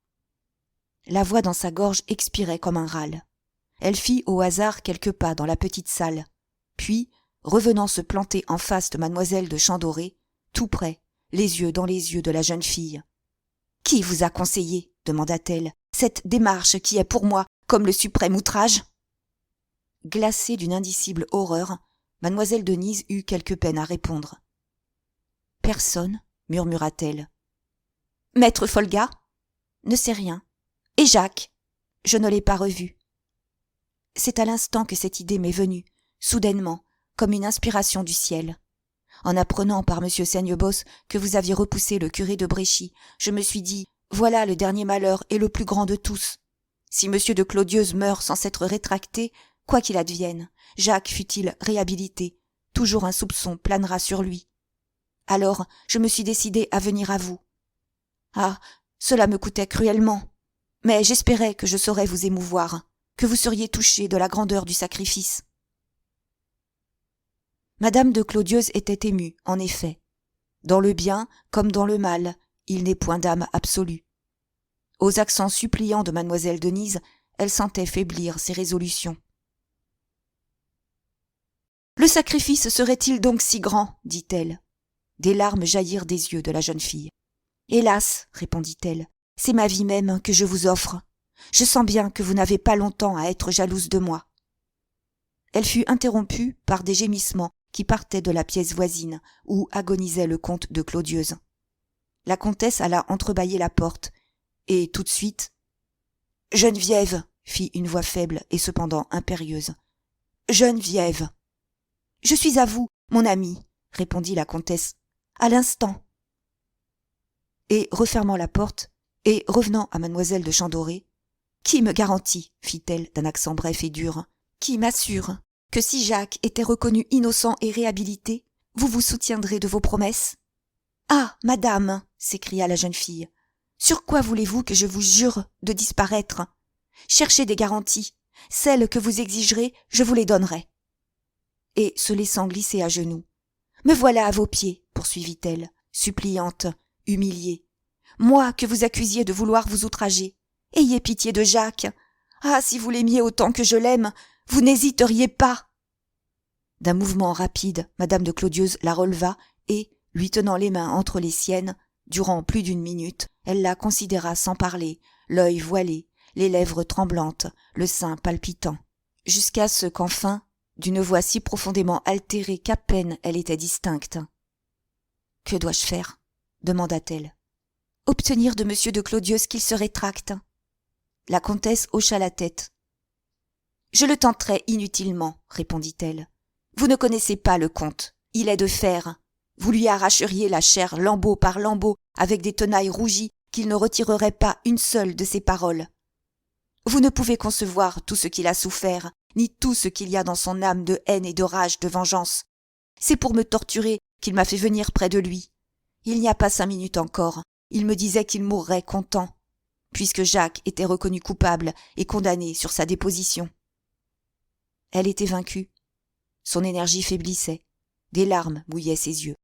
La voix dans sa gorge expirait comme un râle. Elle fit au hasard quelques pas dans la petite salle, puis, revenant se planter en face de mademoiselle de Chandoré, tout près, les yeux dans les yeux de la jeune fille. « Qui vous a conseillé, demanda-t-elle, cette démarche qui est pour moi comme le suprême outrage ?» Glacée d'une indicible horreur, mademoiselle Denise eut quelque peine à répondre. « Personne, murmura-t-elle. »« Maître Folga ?»« Ne sait rien. Et Jacques ? Je ne l'ai pas revu. » C'est à l'instant que cette idée m'est venue, soudainement, comme une inspiration du ciel. En apprenant par M. Seignebos que vous aviez repoussé le curé de Bréchy, je me suis dit, voilà le dernier malheur et le plus grand de tous. Si M. de Clodieuze meurt sans s'être rétracté, quoi qu'il advienne, Jacques fût-il réhabilité, toujours un soupçon planera sur lui. Alors, je me suis décidé à venir à vous. Ah, cela me coûtait cruellement, mais j'espérais que je saurais vous émouvoir, que vous seriez touché de la grandeur du sacrifice. Madame de Clodieuze était émue, en effet. Dans le bien comme dans le mal, il n'est point d'âme absolue. Aux accents suppliants de mademoiselle Denise, elle sentait faiblir ses résolutions. « Le sacrifice serait-il donc si grand ?» dit-elle. Des larmes jaillirent des yeux de la jeune fille. « Hélas !» répondit-elle, « c'est ma vie même que je vous offre. Je sens bien que vous n'avez pas longtemps à être jalouse de moi. » Elle fut interrompue par des gémissements qui partaient de la pièce voisine, où agonisait le comte de Clodieuze. La comtesse alla entrebâiller la porte, et tout de suite... « Geneviève !» fit une voix faible et cependant impérieuse. « Geneviève !»« Je suis à vous, mon amie, » répondit la comtesse, « à l'instant. » Et refermant la porte, et revenant à mademoiselle de Chandoré, « Qui me garantit, fit-elle d'un accent bref et dur, qui m'assure que si Jacques était reconnu innocent et réhabilité, vous vous soutiendrez de vos promesses ? » « Ah, madame, s'écria la jeune fille, sur quoi voulez-vous que je vous jure de disparaître ? Cherchez des garanties, celles que vous exigerez, je vous les donnerai. » Et se laissant glisser à genoux, « Me voilà à vos pieds, poursuivit-elle, suppliante, humiliée. Moi que vous accusiez de vouloir vous outrager. Ayez pitié de Jacques. Ah, si vous l'aimiez autant que je l'aime, vous n'hésiteriez pas. » D'un mouvement rapide, madame de Clodieuze la releva et, lui tenant les mains entre les siennes, durant plus d'une minute, elle la considéra sans parler, l'œil voilé, les lèvres tremblantes, le sein palpitant, jusqu'à ce qu'enfin, d'une voix si profondément altérée qu'à peine elle était distincte. « Que dois-je faire ?» demanda-t-elle. « Obtenir de M. de Clodieuze qu'il se rétracte. » La comtesse hocha la tête. « Je le tenterai inutilement, » répondit-elle. « Vous ne connaissez pas le comte, il est de fer. Vous lui arracheriez la chair lambeau par lambeau avec des tenailles rougies qu'il ne retirerait pas une seule de ses paroles. Vous ne pouvez concevoir tout ce qu'il a souffert, ni tout ce qu'il y a dans son âme de haine et de rage de vengeance. C'est pour me torturer qu'il m'a fait venir près de lui. Il n'y a pas 5 minutes encore, il me disait qu'il mourrait content, puisque Jacques était reconnu coupable et condamné sur sa déposition. » Elle était vaincue. Son énergie faiblissait. Des larmes mouillaient ses yeux.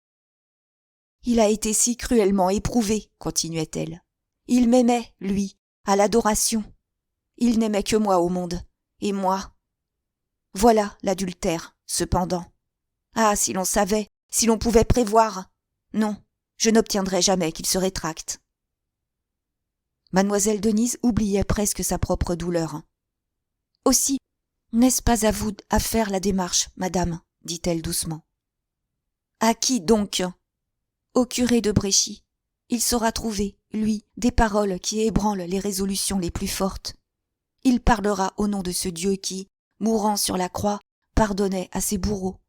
« Il a été si cruellement éprouvé, continuait-elle. Il m'aimait, lui, à l'adoration. Il n'aimait que moi au monde, et moi. Voilà l'adultère, cependant. Ah, si l'on savait, si l'on pouvait prévoir. Non, je n'obtiendrai jamais qu'il se rétracte. » Mademoiselle Denise oubliait presque sa propre douleur. « Aussi, n'est-ce pas à vous à faire la démarche, madame, dit-elle doucement. »« À qui donc ?»« Au curé de Bréchy. Il saura trouver, lui, des paroles qui ébranlent les résolutions les plus fortes. Il parlera au nom de ce Dieu qui, mourant sur la croix, pardonnait à ses bourreaux. »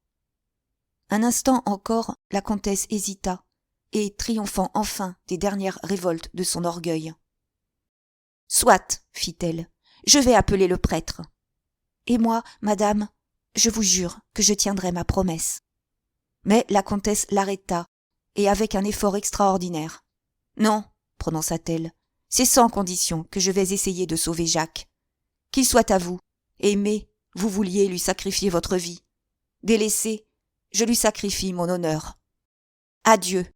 Un instant encore, la comtesse hésita, et triomphant enfin des dernières révoltes de son orgueil. « Soit, fit-elle, Je vais appeler le prêtre. Et moi, madame, je vous jure que je tiendrai ma promesse. Mais la comtesse l'arrêta, et avec un effort extraordinaire. Non, prononça-t-elle, c'est sans condition que je vais essayer de sauver Jacques. Qu'il soit à vous. Aimé, vous vouliez lui sacrifier votre vie. Délaissé, je lui sacrifie mon honneur. Adieu.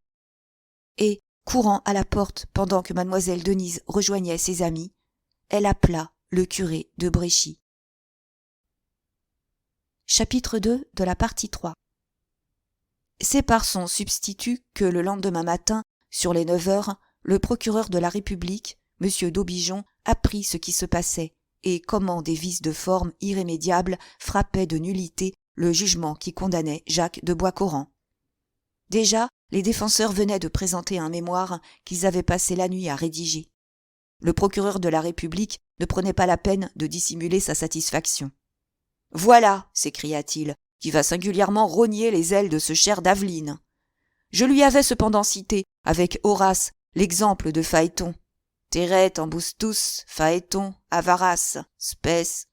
Et, courant à la porte pendant que mademoiselle Denise rejoignait ses amis, elle appela le curé de Bréchy. Chapitre 2 de la partie 3. C'est par son substitut que le lendemain matin, sur les 9 heures, le procureur de la République, M. d'Aubigeon, apprit ce qui se passait et comment des vices de forme irrémédiables frappaient de nullité le jugement qui condamnait Jacques de Boiscoran. Déjà, les défenseurs venaient de présenter un mémoire qu'ils avaient passé la nuit à rédiger. Le procureur de la République ne prenait pas la peine de dissimuler sa satisfaction. « Voilà, s'écria-t-il, qui va singulièrement rogner les ailes de ce cher d'Aveline. Je lui avais cependant cité, avec Horace, l'exemple de Phaéton. Terret ambustus, Phaéton, avaras, spes.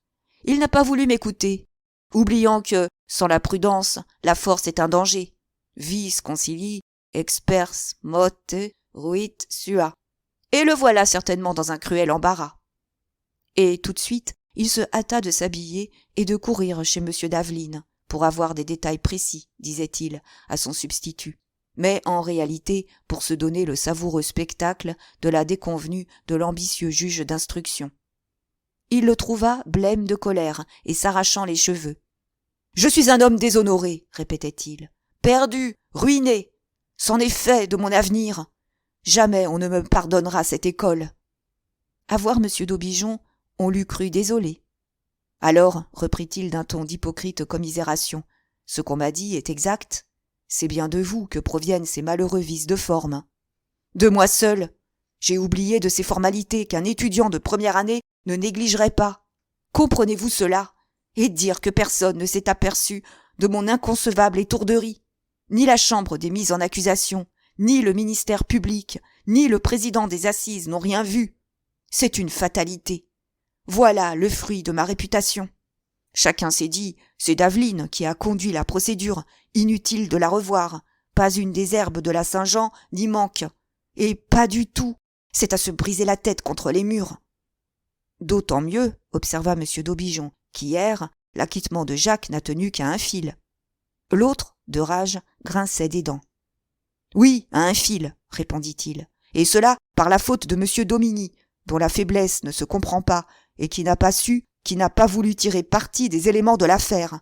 Il n'a pas voulu m'écouter, oubliant que, sans la prudence, la force est un danger. Vis concili, expers, mote, ruit sua. Et le voilà certainement dans un cruel embarras. Et tout de suite, il se hâta de s'habiller et de courir chez M. d'Aveline pour avoir des détails précis, disait-il à son substitut, mais en réalité pour se donner le savoureux spectacle de la déconvenue de l'ambitieux juge d'instruction. Il le trouva blême de colère et s'arrachant les cheveux. « Je suis un homme déshonoré, répétait-il, perdu, ruiné. C'en est fait de mon avenir. Jamais on ne me pardonnera cette école. » À voir M. d'Aubigeon, on l'eût cru désolé. « Alors, reprit-il d'un ton d'hypocrite commisération, ce qu'on m'a dit est exact. C'est bien de vous que proviennent ces malheureux vices de forme. De moi seul. J'ai oublié de ces formalités qu'un étudiant de première année ne négligerait pas. Comprenez-vous cela? Et dire que personne ne s'est aperçu de mon inconcevable étourderie. Ni la chambre des mises en accusation, ni le ministère public, ni le président des assises n'ont rien vu. C'est une fatalité. Voilà le fruit de ma réputation. Chacun s'est dit, c'est d'Aveline qui a conduit la procédure, inutile de la revoir, pas une des herbes de la Saint-Jean n'y manque. Et pas du tout, c'est à se briser la tête contre les murs. D'autant mieux, observa M. d'Aubigeon, qu'hier, l'acquittement de Jacques n'a tenu qu'à un fil. L'autre, de rage, grinçait des dents. Oui, à un fil, répondit-il, et cela par la faute de M. Dominy, dont la faiblesse ne se comprend pas, et qui n'a pas voulu tirer parti des éléments de l'affaire,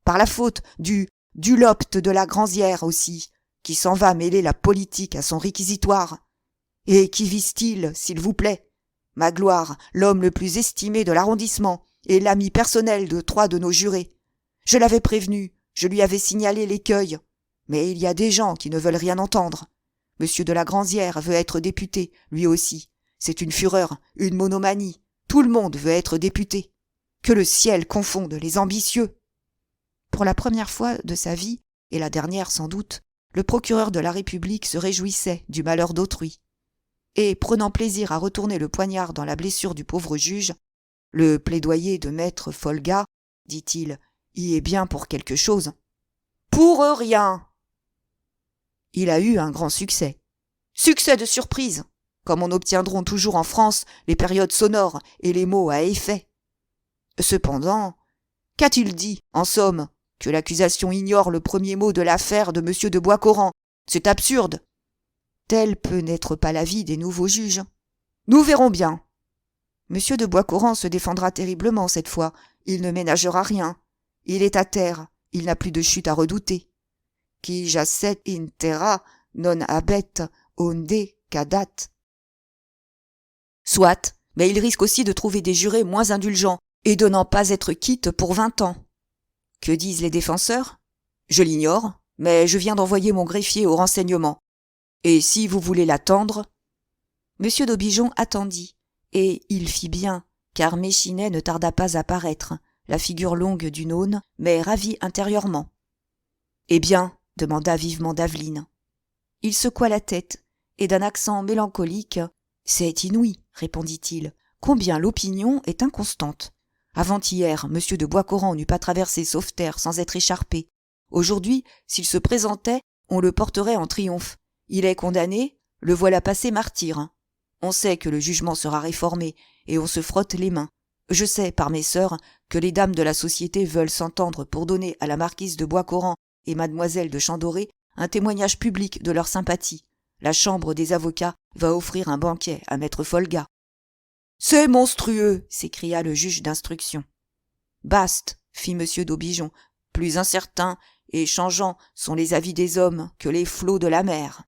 par la faute du Dulopte de la Granzière aussi, qui s'en va mêler la politique à son réquisitoire. Et qui vise-t-il, s'il vous plaît? Magloire, l'homme le plus estimé de l'arrondissement, et l'ami personnel de 3 de nos jurés. Je l'avais prévenu, je lui avais signalé l'écueil, mais il y a des gens qui ne veulent rien entendre. Monsieur de la Granzière veut être député, lui aussi. C'est une fureur, une monomanie. Tout le monde veut être député. Que le ciel confonde les ambitieux. Pour la première fois de sa vie, et la dernière sans doute, le procureur de la République se réjouissait du malheur d'autrui. Et, prenant plaisir à retourner le poignard dans la blessure du pauvre juge, « Le plaidoyer de maître Folga, dit-il, y est bien pour quelque chose. »« Pour rien !» Il a eu un grand succès. Succès de surprise, comme en obtiendront toujours en France les périodes sonores et les mots à effet. Cependant, qu'a-t-il dit, en somme, que l'accusation ignore le premier mot de l'affaire de M. de Boiscoran? C'est absurde. Tel peut n'être pas l'avis des nouveaux juges. Nous verrons bien. M. de Boiscoran se défendra terriblement cette fois. Il ne ménagera rien. Il est à terre. Il n'a plus de chute à redouter. Qui jacet in terra non habet onde cadat. Soit, mais il risque aussi de trouver des jurés moins indulgents et de n'en pas être quitte pour 20 ans. Que disent les défenseurs? Je l'ignore, mais je viens d'envoyer mon greffier au renseignement. Et si vous voulez l'attendre... M. d'Aubigeon attendit, et il fit bien, car Méchinet ne tarda pas à paraître, la figure longue d'une aune, mais ravi intérieurement. « Eh bien ?» demanda vivement d'Aveline. Il secoua la tête, et d'un accent mélancolique, « C'est inouï, répondit-il, combien l'opinion est inconstante. Avant-hier, M. de Boiscoran n'eût pas traversé Sauveterre sans être écharpé. Aujourd'hui, s'il se présentait, on le porterait en triomphe. Il est condamné, le voilà passé martyr. On sait que le jugement sera réformé, et on se frotte les mains. Je sais, par mes sœurs, que les dames de la société veulent s'entendre pour donner à la marquise de Boiscoran et mademoiselle de Chandoré un témoignage public de leur sympathie. La chambre des avocats va offrir un banquet à maître Folga. « C'est monstrueux !» s'écria le juge d'instruction. « Baste !» fit M. d'Aubigeon. « Plus incertains et changeants sont les avis des hommes que les flots de la mer. »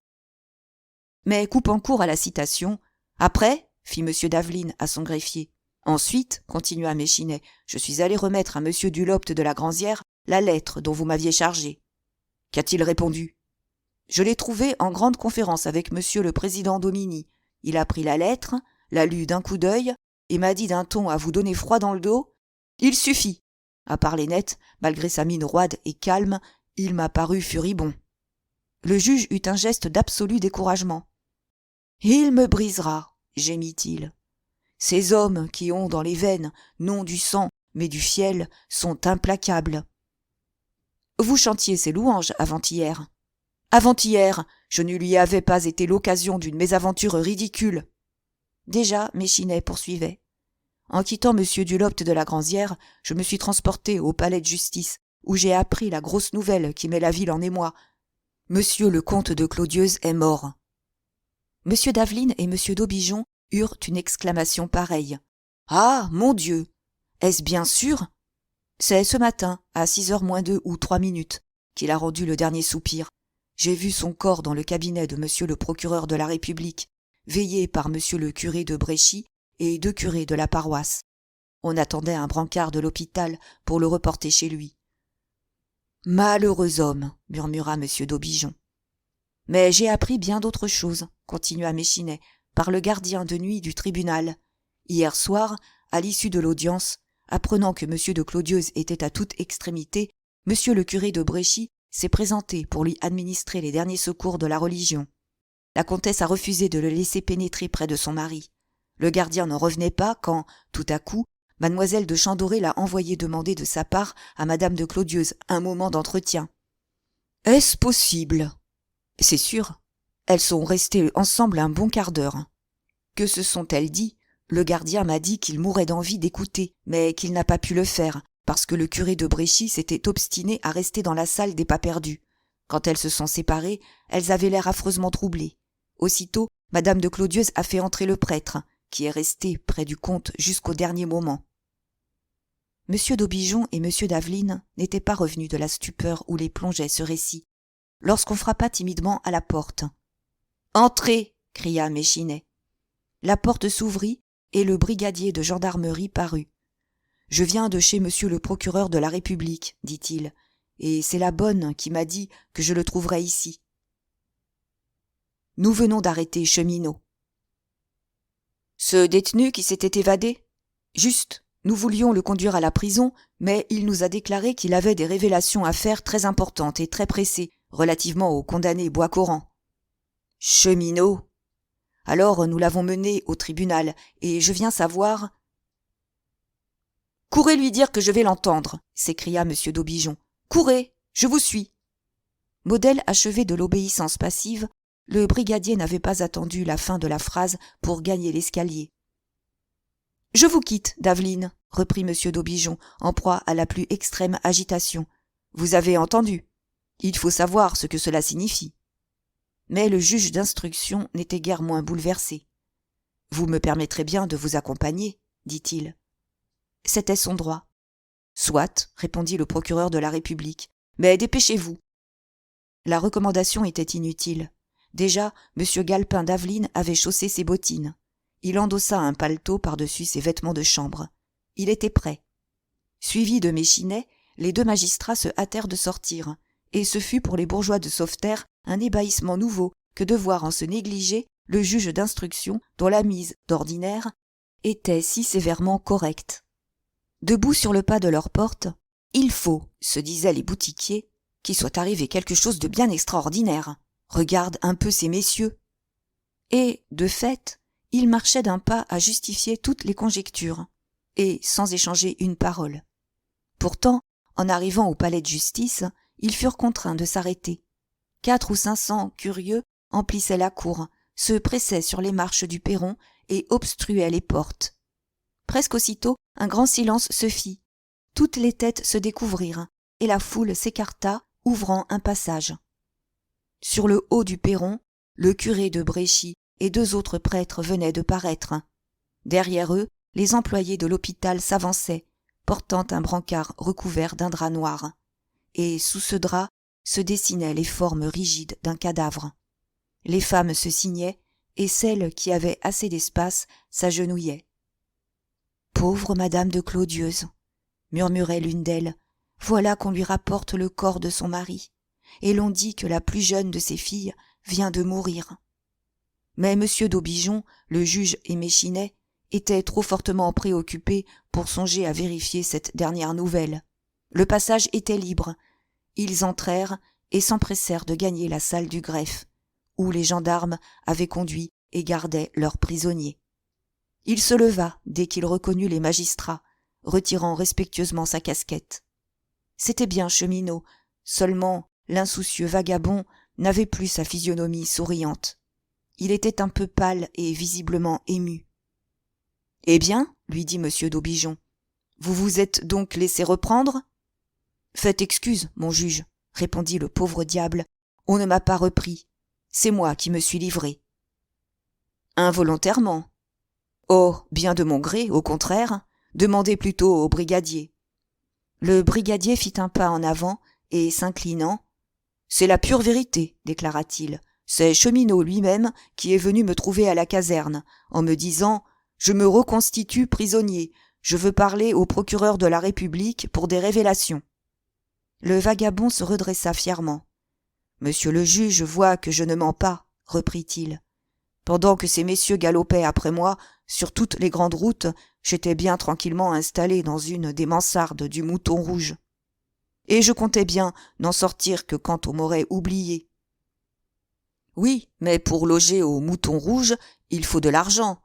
Mais coupant court à la citation, « Après ?» fit M. d'Aveline à son greffier. « Ensuite, continua Méchinet, je suis allé remettre à M. Dulopte de la Granzière la lettre dont vous m'aviez chargé. » « Qu'a-t-il répondu ?»« Je l'ai trouvé en grande conférence avec M. le président Domini. Il a pris la lettre, l'a lue d'un coup d'œil et m'a dit d'un ton à vous donner froid dans le dos. Il suffit. À parler net, malgré sa mine roide et calme, il m'a paru furibond. » Le juge eut un geste d'absolu découragement. « Il me brisera, gémit-il. Ces hommes qui ont dans les veines, non du sang, mais du fiel, sont implacables. Vous chantiez ses louanges avant-hier. Avant-hier, je ne lui avais pas été l'occasion d'une mésaventure ridicule. » Déjà, Méchinet poursuivait. « En quittant M. Dulopte de la Granzière, je me suis transporté au palais de justice, où j'ai appris la grosse nouvelle qui met la ville en émoi. Monsieur le comte de Clodieuze est mort. » M. d'Aveline et M. d'Aubigeon eurent une exclamation pareille. « Ah, mon Dieu! Est-ce bien sûr ?» C'est ce matin, à 6h moins 2 ou 3 minutes, qu'il a rendu le dernier soupir. J'ai vu son corps dans le cabinet de monsieur le procureur de la République, veillé par monsieur le curé de Bréchy et 2 curés de la paroisse. On attendait un brancard de l'hôpital pour le reporter chez lui. « Malheureux homme !» murmura monsieur d'Aubigeon. « Mais j'ai appris bien d'autres choses, » continua Méchinet, par le gardien de nuit du tribunal. Hier soir, à l'issue de l'audience, apprenant que M. de Clodieuze était à toute extrémité, M. le curé de Bréchy s'est présenté pour lui administrer les derniers secours de la religion. La comtesse a refusé de le laisser pénétrer près de son mari. Le gardien n'en revenait pas quand, tout à coup, mademoiselle de Chandoré l'a envoyé demander de sa part à madame de Clodieuze un moment d'entretien. « Est-ce possible ?»« C'est sûr. Elles sont restées ensemble un bon quart d'heure. » « Que se sont-elles dit ? Le gardien m'a dit qu'il mourait d'envie d'écouter, mais qu'il n'a pas pu le faire, parce que le curé de Bréchy s'était obstiné à rester dans la salle des pas perdus. Quand elles se sont séparées, elles avaient l'air affreusement troublées. Aussitôt, madame de Clodieuze a fait entrer le prêtre, qui est resté près du comte jusqu'au dernier moment. » M. d'Aubigeon et M. d'Aveline n'étaient pas revenus de la stupeur où les plongeait ce récit, lorsqu'on frappa timidement à la porte. « Entrez !» cria Méchinet. La porte s'ouvrit et le brigadier de gendarmerie parut. « Je viens de chez monsieur le procureur de la République, dit-il, et c'est la bonne qui m'a dit que je le trouverais ici. Nous venons d'arrêter Cheminot. »« Ce détenu qui s'était évadé ? Juste, nous voulions le conduire à la prison, mais il nous a déclaré qu'il avait des révélations à faire très importantes et très pressées relativement au condamné Boiscoran. »« Cheminot ! Alors nous l'avons mené au tribunal, et je viens savoir... »« Courez lui dire que je vais l'entendre !» s'écria M. d'Aubigeon. « Courez, je vous suis !» Modèle achevé de l'obéissance passive, le brigadier n'avait pas attendu la fin de la phrase pour gagner l'escalier. « Je vous quitte, d'Aveline, » reprit M. d'Aubigeon, en proie à la plus extrême agitation. « Vous avez entendu. Il faut savoir ce que cela signifie. » Mais le juge d'instruction n'était guère moins bouleversé. « Vous me permettrez bien de vous accompagner, » dit-il. C'était son droit. « Soit, » répondit le procureur de la République, « mais dépêchez-vous. » La recommandation était inutile. Déjà, M. Galpin d'Aveline avait chaussé ses bottines. Il endossa un paletot par-dessus ses vêtements de chambre. Il était prêt. Suivis de Méchinet, les 2 magistrats se hâtèrent de sortir, et ce fut pour les bourgeois de Sauveterre un ébahissement nouveau que de voir en se négliger le juge d'instruction dont la mise, d'ordinaire, était si sévèrement correcte. Debout sur le pas de leur porte, « Il faut, se disaient les boutiquiers, qu'il soit arrivé quelque chose de bien extraordinaire. Regarde un peu ces messieurs. » Et, de fait, il marchait d'un pas à justifier toutes les conjectures, et sans échanger une parole. Pourtant, en arrivant au palais de justice, ils furent contraints de s'arrêter. 400 ou 500 curieux emplissaient la cour, se pressaient sur les marches du perron et obstruaient les portes. Presque aussitôt, un grand silence se fit. Toutes les têtes se découvrirent, et la foule s'écarta, ouvrant un passage. Sur le haut du perron, le curé de Bréchy et 2 autres prêtres venaient de paraître. Derrière eux, les employés de l'hôpital s'avançaient, portant un brancard recouvert d'un drap noir. Et sous ce drap se dessinaient les formes rigides d'un cadavre. Les femmes se signaient, et celles qui avaient assez d'espace s'agenouillaient. « Pauvre madame de Clodieuze !» murmurait l'une d'elles. « Voilà qu'on lui rapporte le corps de son mari, et l'on dit que la plus jeune de ses filles vient de mourir. » Mais M. d'Aubigeon, le juge et Méchinet, était trop fortement préoccupé pour songer à vérifier cette dernière nouvelle. Le passage était libre. Ils entrèrent et s'empressèrent de gagner la salle du greffe, où les gendarmes avaient conduit et gardaient leurs prisonniers. Il se leva dès qu'il reconnut les magistrats, retirant respectueusement sa casquette. C'était bien Cheminot, seulement l'insoucieux vagabond n'avait plus sa physionomie souriante. Il était un peu pâle et visiblement ému. « Eh bien, lui dit M. d'Aubigeon, vous vous êtes donc laissé reprendre ? » « Faites excuse, mon juge, répondit le pauvre diable, on ne m'a pas repris. C'est moi qui me suis livré. »« Involontairement. »« Oh, bien de mon gré, au contraire. Demandez plutôt au brigadier. » Le brigadier fit un pas en avant et, s'inclinant, « C'est la pure vérité, déclara-t-il. C'est Cheminot lui-même qui est venu me trouver à la caserne, en me disant « Je me reconstitue prisonnier, je veux parler au procureur de la République pour des révélations. » Le vagabond se redressa fièrement. « Monsieur le juge voit que je ne mens pas, » reprit-il. « Pendant que ces messieurs galopaient après moi sur toutes les grandes routes, j'étais bien tranquillement installé dans une des mansardes du Mouton Rouge. Et je comptais bien n'en sortir que quand on m'aurait oublié. » « Oui, mais pour loger au Mouton Rouge, il faut de l'argent,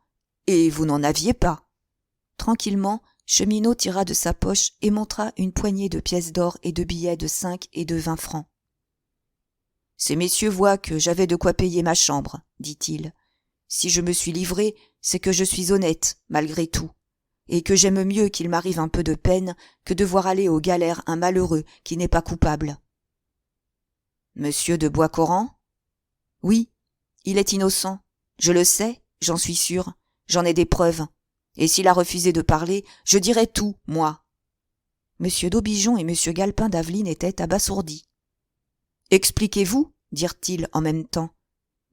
et vous n'en aviez pas. » Tranquillement, Cheminot tira de sa poche et montra une poignée de pièces d'or et de billets de 5 et de 20 francs. « Ces messieurs voient que j'avais de quoi payer ma chambre, dit-il. Si je me suis livré, c'est que je suis honnête, malgré tout, et que j'aime mieux qu'il m'arrive un peu de peine que de voir aller aux galères un malheureux qui n'est pas coupable. »« Monsieur de Boiscoran ? » ?»« Oui, il est innocent. Je le sais, j'en suis sûr. J'en ai des preuves. Et s'il a refusé de parler, je dirai tout, moi. » Monsieur d'Aubigeon et monsieur Galpin d'Aveline étaient abasourdis. « Expliquez-vous, dirent-ils en même temps.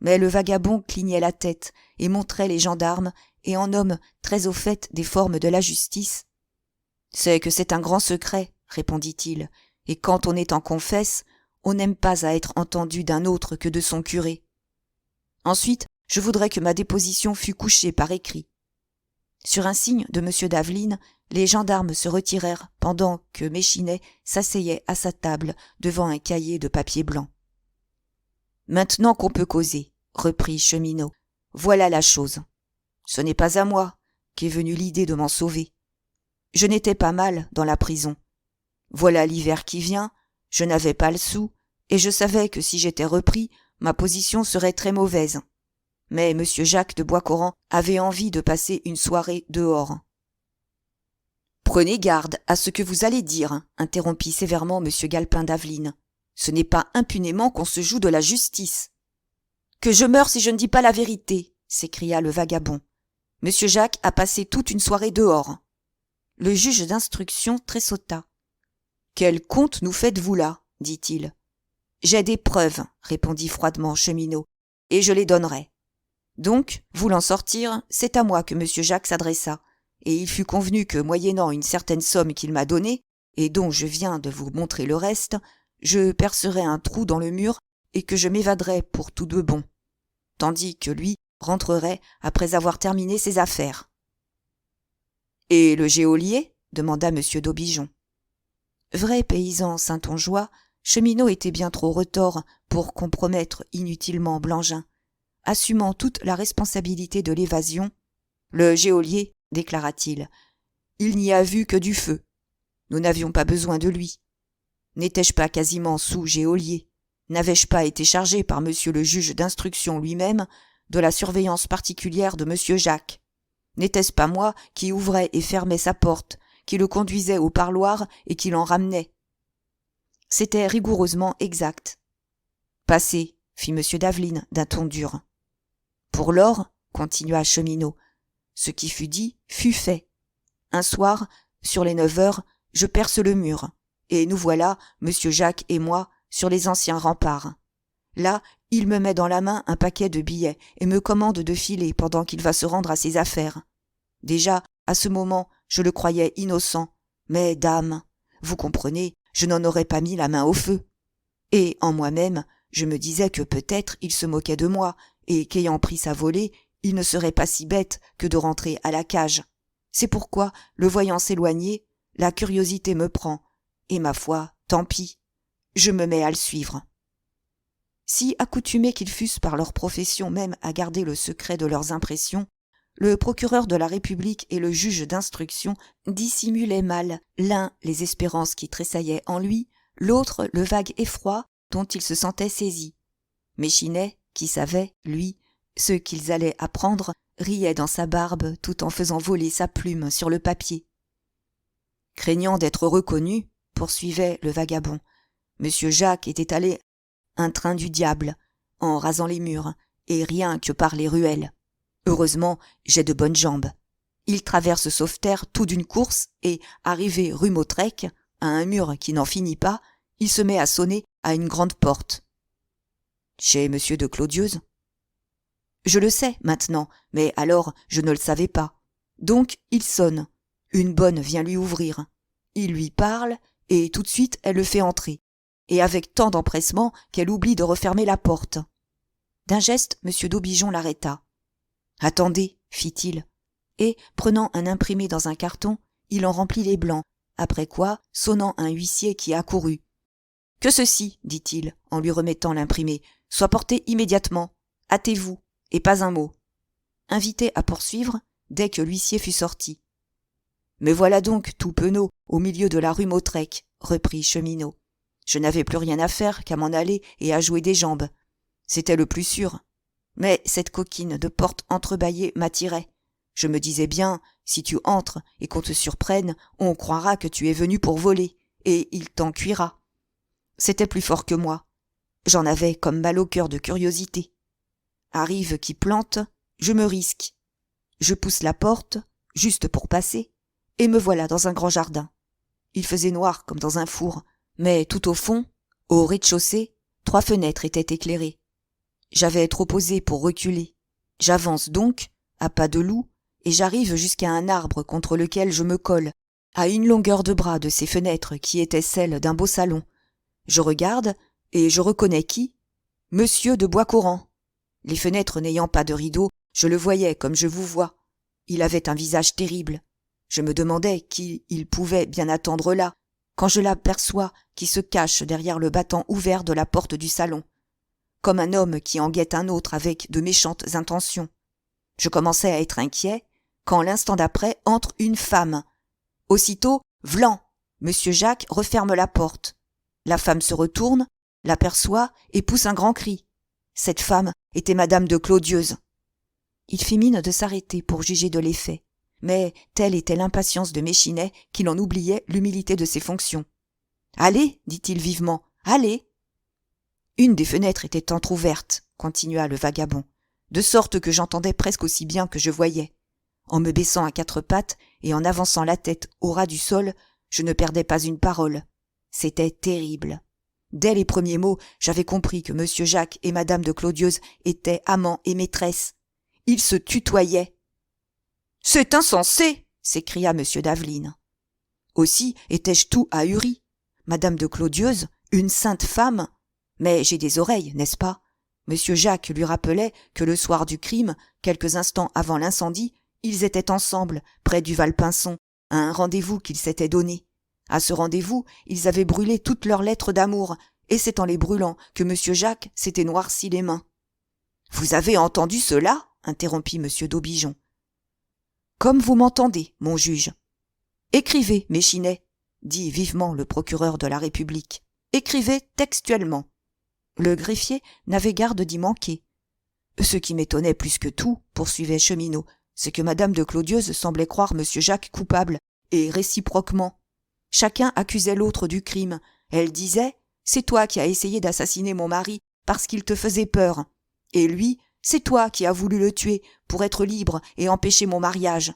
Mais le vagabond clignait la tête et montrait les gendarmes, et en homme très au fait des formes de la justice. « C'est que c'est un grand secret, répondit-il, et quand on est en confesse, on n'aime pas à être entendu d'un autre que de son curé. Ensuite, je voudrais que ma déposition fût couchée par écrit. » Sur un signe de M. d'Aveline, les gendarmes se retirèrent pendant que Méchinet s'asseyait à sa table devant un cahier de papier blanc. « Maintenant qu'on peut causer, reprit Cheminot, voilà la chose. Ce n'est pas à moi qu'est venue l'idée de m'en sauver. Je n'étais pas mal dans la prison. Voilà l'hiver qui vient, je n'avais pas le sou, et je savais que si j'étais repris, ma position serait très mauvaise. Mais M. Jacques de Boiscoran avait envie de passer une soirée dehors. « Prenez garde à ce que vous allez dire, interrompit sévèrement M. Galpin d'Aveline. Ce n'est pas impunément qu'on se joue de la justice. »« Que je meure si je ne dis pas la vérité, s'écria le vagabond. M. Jacques a passé toute une soirée dehors. » Le juge d'instruction tressauta. « Quel conte nous faites-vous là, dit-il. »« J'ai des preuves, répondit froidement Cheminot, et je les donnerai. Donc, voulant sortir, c'est à moi que M. Jacques s'adressa, et il fut convenu que, moyennant une certaine somme qu'il m'a donnée, et dont je viens de vous montrer le reste, je percerai un trou dans le mur et que je m'évaderai pour tout de bon, tandis que lui rentrerait après avoir terminé ses affaires. »« Et le geôlier ? » demanda M. d'Aubigeon. Vrai paysan saintongeois, Cheminot était bien trop retors pour compromettre inutilement Blangin. assumant toute la responsabilité de l'évasion. « Le geôlier, déclara-t-il, il n'y a vu que du feu. Nous n'avions pas besoin de lui. N'étais-je pas quasiment sous-geôlier? N'avais-je pas été chargé par monsieur le juge d'instruction lui-même de la surveillance particulière de monsieur Jacques? N'était-ce pas moi qui ouvrais et fermais sa porte, qui le conduisais au parloir et qui l'en ramenais? » C'était rigoureusement exact. « Passez, » fit M. d'Aveline d'un ton dur. « Pour lors, continua Cheminot, ce qui fut dit fut fait. Un soir, sur les 9 heures, je perce le mur, et nous voilà, M. Jacques et moi, sur les anciens remparts. Là, il me met dans la main un paquet de billets et me commande de filer pendant qu'il va se rendre à ses affaires. Déjà, à ce moment, je le croyais innocent, mais dame, vous comprenez, je n'en aurais pas mis la main au feu. Et en moi-même, je me disais que peut-être il se moquait de moi, et qu'ayant pris sa volée, il ne serait pas si bête que de rentrer à la cage. C'est pourquoi, le voyant s'éloigner, la curiosité me prend, et ma foi, tant pis, je me mets à le suivre. » Si accoutumés qu'ils fussent par leur profession même à garder le secret de leurs impressions, le procureur de la République et le juge d'instruction dissimulaient mal, l'un les espérances qui tressaillaient en lui, l'autre le vague effroi dont il se sentait saisi. Méchinet, qui savait, lui, ce qu'ils allaient apprendre, riait dans sa barbe tout en faisant voler sa plume sur le papier. Craignant d'être reconnu, poursuivait le vagabond, monsieur Jacques était allé un train du diable, en rasant les murs, et rien que par les ruelles. Heureusement, j'ai de bonnes jambes. Il traverse Sauveterre tout d'une course, et, arrivé rue Mautrec, à un mur qui n'en finit pas, il se met à sonner à une grande porte. « Chez monsieur de Clodieuze ?»« Je le sais, maintenant, mais alors je ne le savais pas. Donc il sonne. Une bonne vient lui ouvrir. Il lui parle, et tout de suite elle le fait entrer, et avec tant d'empressement qu'elle oublie de refermer la porte. D'un geste, M. d'Aubigeon l'arrêta. « Attendez, fit-il, et, prenant un imprimé dans un carton, il en remplit les blancs, après quoi, sonnant un huissier qui accourut. « Que ceci, dit-il, en lui remettant l'imprimé, soit porté immédiatement. Hâtez-vous, et pas un mot. » Invité à poursuivre, dès que l'huissier fut sorti. « Me voilà donc tout penaud au milieu de la rue Mautrec, reprit Cheminot. Je n'avais plus rien à faire qu'à m'en aller et à jouer des jambes. C'était le plus sûr. Mais cette coquine de porte entrebâillée m'attirait. Je me disais bien, si tu entres et qu'on te surprenne, on croira que tu es venu pour voler, et il t'en cuira. C'était plus fort que moi. J'en avais comme mal au cœur de curiosité. Arrive qui plante, je me risque. Je pousse la porte, juste pour passer, et me voilà dans un grand jardin. Il faisait noir comme dans un four, mais tout au fond, au rez-de-chaussée, 3 fenêtres étaient éclairées. J'avais trop osé pour reculer. J'avance donc, à pas de loup, et j'arrive jusqu'à un arbre contre lequel je me colle, à une longueur de bras de ces fenêtres qui étaient celles d'un beau salon. Je regarde, et je reconnais qui? Monsieur de Boiscourant. Les fenêtres n'ayant pas de rideaux, je le voyais comme je vous vois. Il avait un visage terrible. Je me demandais qui il pouvait bien attendre là, quand je l'aperçois qui se cache derrière le battant ouvert de la porte du salon, comme un homme qui en guette un autre avec de méchantes intentions. Je commençais à être inquiet, quand l'instant d'après entre une femme. Aussitôt, vlan, monsieur Jacques referme la porte. La femme se retourne, l'aperçoit et pousse un grand cri. Cette femme était madame de Clodieuze. Il fit mine de s'arrêter pour juger de l'effet, mais telle était l'impatience de Méchinet qu'il en oubliait l'humilité de ses fonctions. « Allez, dit-il vivement, allez !» Une des fenêtres était entr'ouverte, continua le vagabond, de sorte que j'entendais presque aussi bien que je voyais. En me baissant à 4 pattes et en avançant la tête au ras du sol, je ne perdais pas une parole. C'était terrible. Dès les premiers mots, j'avais compris que monsieur Jacques et madame de Clodieuze étaient amants et maîtresses. Ils se tutoyaient. « C'est insensé !» s'écria monsieur d'Aveline. Aussi étais-je tout ahuri. Madame de Clodieuze, une sainte femme. Mais j'ai des oreilles, n'est-ce pas? Monsieur Jacques lui rappelait que le soir du crime, quelques instants avant l'incendie, ils étaient ensemble, près du Valpinçon, à un rendez-vous qu'ils s'étaient donné. À ce rendez-vous, ils avaient brûlé toutes leurs lettres d'amour, et c'est en les brûlant que monsieur Jacques s'était noirci les mains. Vous avez entendu cela? Interrompit M. d'Aubigeon. Comme vous m'entendez, mon juge. Écrivez, Méchinet, dit vivement le procureur de la République. Écrivez textuellement. Le greffier n'avait garde d'y manquer. Ce qui m'étonnait plus que tout, poursuivait Cheminot, c'est que madame de Clodieuze semblait croire monsieur Jacques coupable, et réciproquement. Chacun accusait l'autre du crime. Elle disait « C'est toi qui as essayé d'assassiner mon mari parce qu'il te faisait peur. » Et lui « C'est toi qui as voulu le tuer pour être libre et empêcher mon mariage. »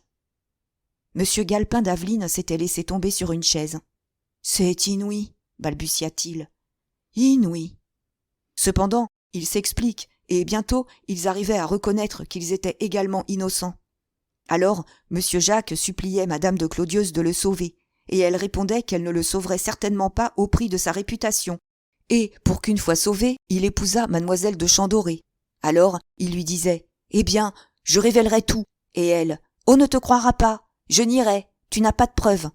Monsieur Galpin d'Aveline s'était laissé tomber sur une chaise. « C'est inouï, » balbutia-t-il. « Inouï. » Cependant, il s'explique, et bientôt ils arrivaient à reconnaître qu'ils étaient également innocents. Alors, monsieur Jacques suppliait madame de Clodieuze de le sauver, et elle répondait qu'elle ne le sauverait certainement pas au prix de sa réputation, et, pour qu'une fois sauvé, il épousât mademoiselle de Chandoré. Alors, il lui disait « Eh bien, je révélerai tout », et elle « On ne te croira pas, je nierai, tu n'as pas de preuves. »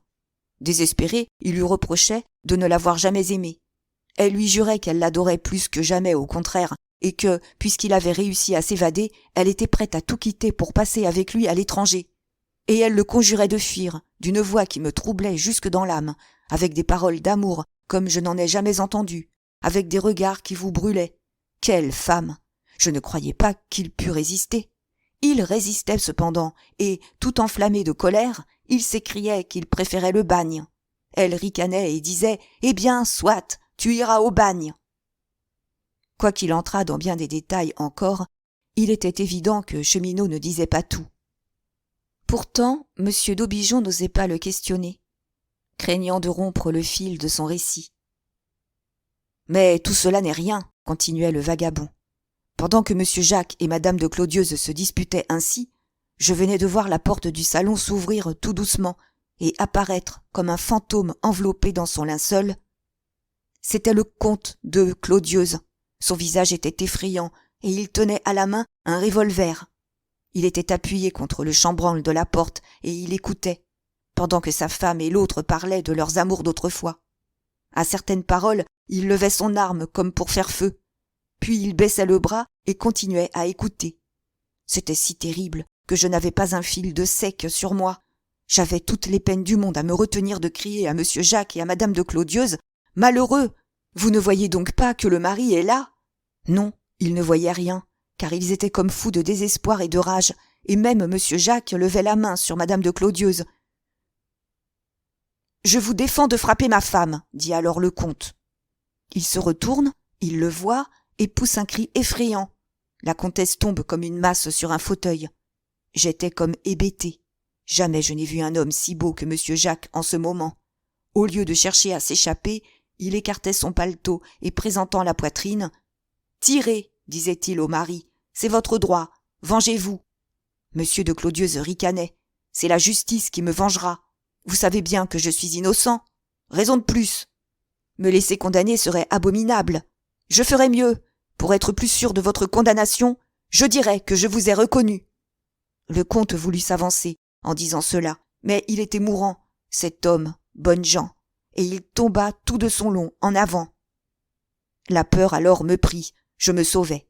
Désespéré, il lui reprochait de ne l'avoir jamais aimée. Elle lui jurait qu'elle l'adorait plus que jamais, au contraire, et que, puisqu'il avait réussi à s'évader, elle était prête à tout quitter pour passer avec lui à l'étranger. Et elle le conjurait de fuir, d'une voix qui me troublait jusque dans l'âme, avec des paroles d'amour comme je n'en ai jamais entendu, avec des regards qui vous brûlaient. Quelle femme! Je ne croyais pas qu'il pût résister. Il résistait cependant, et, tout enflammé de colère, il s'écriait qu'il préférait le bagne. Elle ricanait et disait « Eh bien, soit, tu iras au bagne !» Quoiqu'il entrât dans bien des détails encore, il était évident que Cheminot ne disait pas tout. Pourtant, M. d'Aubigeon n'osait pas le questionner, craignant de rompre le fil de son récit. « Mais tout cela n'est rien, » continuait le vagabond. « Pendant que M. Jacques et Mme de Clodieuze se disputaient ainsi, je venais de voir la porte du salon s'ouvrir tout doucement et apparaître comme un fantôme enveloppé dans son linceul. C'était le comte de Clodieuze. Son visage était effrayant et il tenait à la main un revolver. Il était appuyé contre le chambranle de la porte et il écoutait, pendant que sa femme et l'autre parlaient de leurs amours d'autrefois. À certaines paroles, il levait son arme comme pour faire feu. Puis il baissait le bras et continuait à écouter. C'était si terrible que je n'avais pas un fil de sec sur moi. J'avais toutes les peines du monde à me retenir de crier à monsieur Jacques et à madame de Clodieuze « Malheureux! Vous ne voyez donc pas que le mari est là ?» Non, ils ne voyaient rien, car ils étaient comme fous de désespoir et de rage, et même monsieur Jacques levait la main sur madame de Clodieuze. « Je vous défends de frapper ma femme, » dit alors le comte. Il se retourne, il le voit, et pousse un cri effrayant. La comtesse tombe comme une masse sur un fauteuil. J'étais comme hébété. Jamais je n'ai vu un homme si beau que monsieur Jacques en ce moment. Au lieu de chercher à s'échapper, il écartait son paletot et présentant la poitrine, « Tirez, disait-il au mari, c'est votre droit, vengez-vous. » Monsieur de Clodieuze ricanait, « C'est la justice qui me vengera. Vous savez bien que je suis innocent. Raison de plus. Me laisser condamner serait abominable. Je ferais mieux. Pour être plus sûr de votre condamnation, je dirais que je vous ai reconnu. » Le comte voulut s'avancer en disant cela, mais il était mourant, cet homme, bonne gens, et il tomba tout de son long en avant. La peur alors me prit, je me sauvai.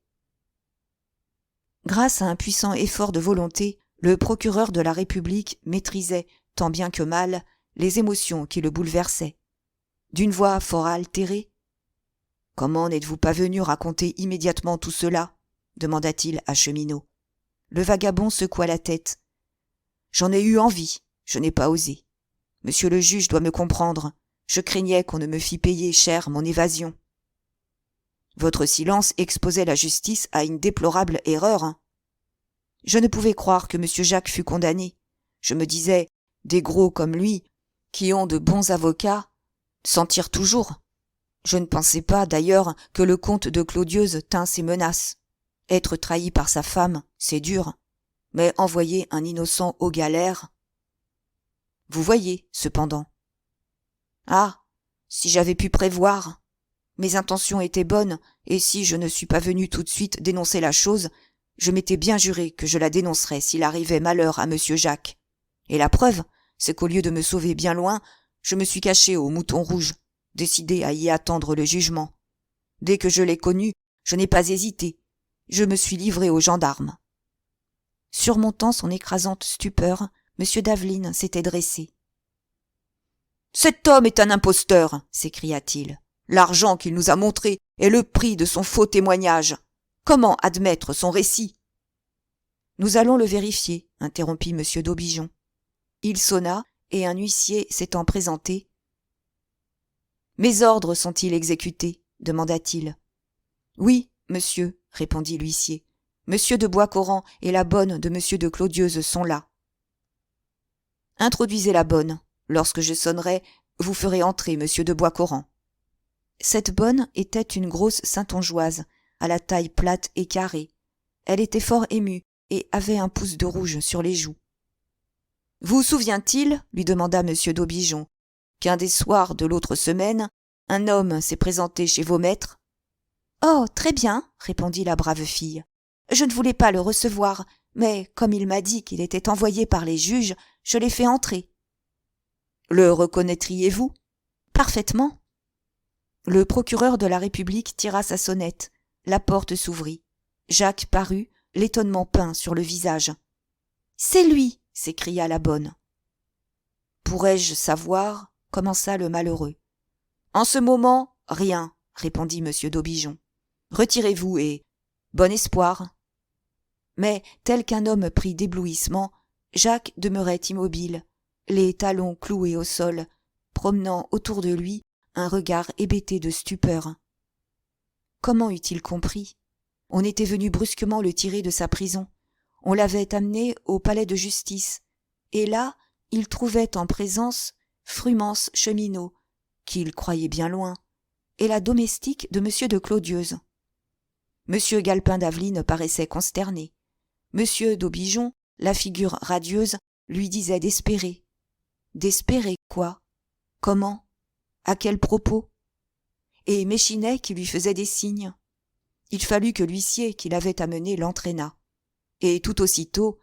Grâce à un puissant effort de volonté, le procureur de la République maîtrisait, tant bien que mal, les émotions qui le bouleversaient. D'une voix fort altérée, « Comment n'êtes-vous pas venu raconter immédiatement tout cela ?» demanda-t-il à Cheminot. Le vagabond secoua la tête. « J'en ai eu envie, je n'ai pas osé. Monsieur le juge doit me comprendre, je craignais qu'on ne me fît payer cher mon évasion. » Votre silence exposait la justice à une déplorable erreur. Je ne pouvais croire que monsieur Jacques fût condamné. Je me disais, des gros comme lui, qui ont de bons avocats, s'en tirent toujours. Je ne pensais pas, d'ailleurs, que le comte de Clodieuze tînt ses menaces. Être trahi par sa femme, c'est dur, mais envoyer un innocent aux galères... Vous voyez, cependant. Ah, si j'avais pu prévoir. Mes intentions étaient bonnes, et si je ne suis pas venu tout de suite dénoncer la chose, je m'étais bien juré que je la dénoncerais s'il arrivait malheur à monsieur Jacques. Et la preuve, c'est qu'au lieu de me sauver bien loin, je me suis caché au Mouton Rouge, décidé à y attendre le jugement. Dès que je l'ai connu, je n'ai pas hésité, Je me suis livré aux gendarmes. Surmontant son écrasante stupeur, M. Daveline s'était dressé. « Cet homme est un imposteur !» s'écria-t-il. « L'argent qu'il nous a montré est le prix de son faux témoignage. Comment admettre son récit ?» « Nous allons le vérifier, » interrompit M. d'Aubigeon. Il sonna, et un huissier s'étant présenté. « Mes ordres sont-ils exécutés ?» demanda-t-il. « Oui, monsieur, » répondit l'huissier. « Monsieur de Boiscoran et la bonne de monsieur de Clodieuze sont là. »« Introduisez la bonne. Lorsque je sonnerai, vous ferez entrer monsieur de Boiscoran. » Cette bonne était une grosse saintongeoise, à la taille plate et carrée. Elle était fort émue et avait un pouce de rouge sur les joues. « Vous souvient-il, lui demanda M. d'Aubigeon, qu'un des soirs de l'autre semaine, un homme s'est présenté chez vos maîtres ?»« Oh, très bien, répondit la brave fille. Je ne voulais pas le recevoir, mais comme il m'a dit qu'il était envoyé par les juges, je l'ai fait entrer. »« Le reconnaîtriez-vous ?»« Parfaitement. » Le procureur de la République tira sa sonnette. La porte s'ouvrit. Jacques parut, l'étonnement peint sur le visage. « C'est lui !» s'écria la bonne. « Pourrais-je savoir ?» commença le malheureux. « En ce moment, rien, » répondit M. d'Aubigeon. « Retirez-vous et bon espoir. » Mais, tel qu'un homme pris d'éblouissement, Jacques demeurait immobile, les talons cloués au sol, promenant autour de lui un regard hébété de stupeur. Comment eût-il compris ? On était venu brusquement le tirer de sa prison. On l'avait amené au palais de justice. Et là, il trouvait en présence Frumance Cheminot, qu'il croyait bien loin, et la domestique de M. de Clodieuze. M. Galpin d'Aveline paraissait consterné. M. d'Aubigeon, la figure radieuse, lui disait d'espérer. D'espérer quoi ? Comment ? À quel propos ? Et Méchinet qui lui faisait des signes. Il fallut que l'huissier qui l'avait amené l'entraînât. Et tout aussitôt...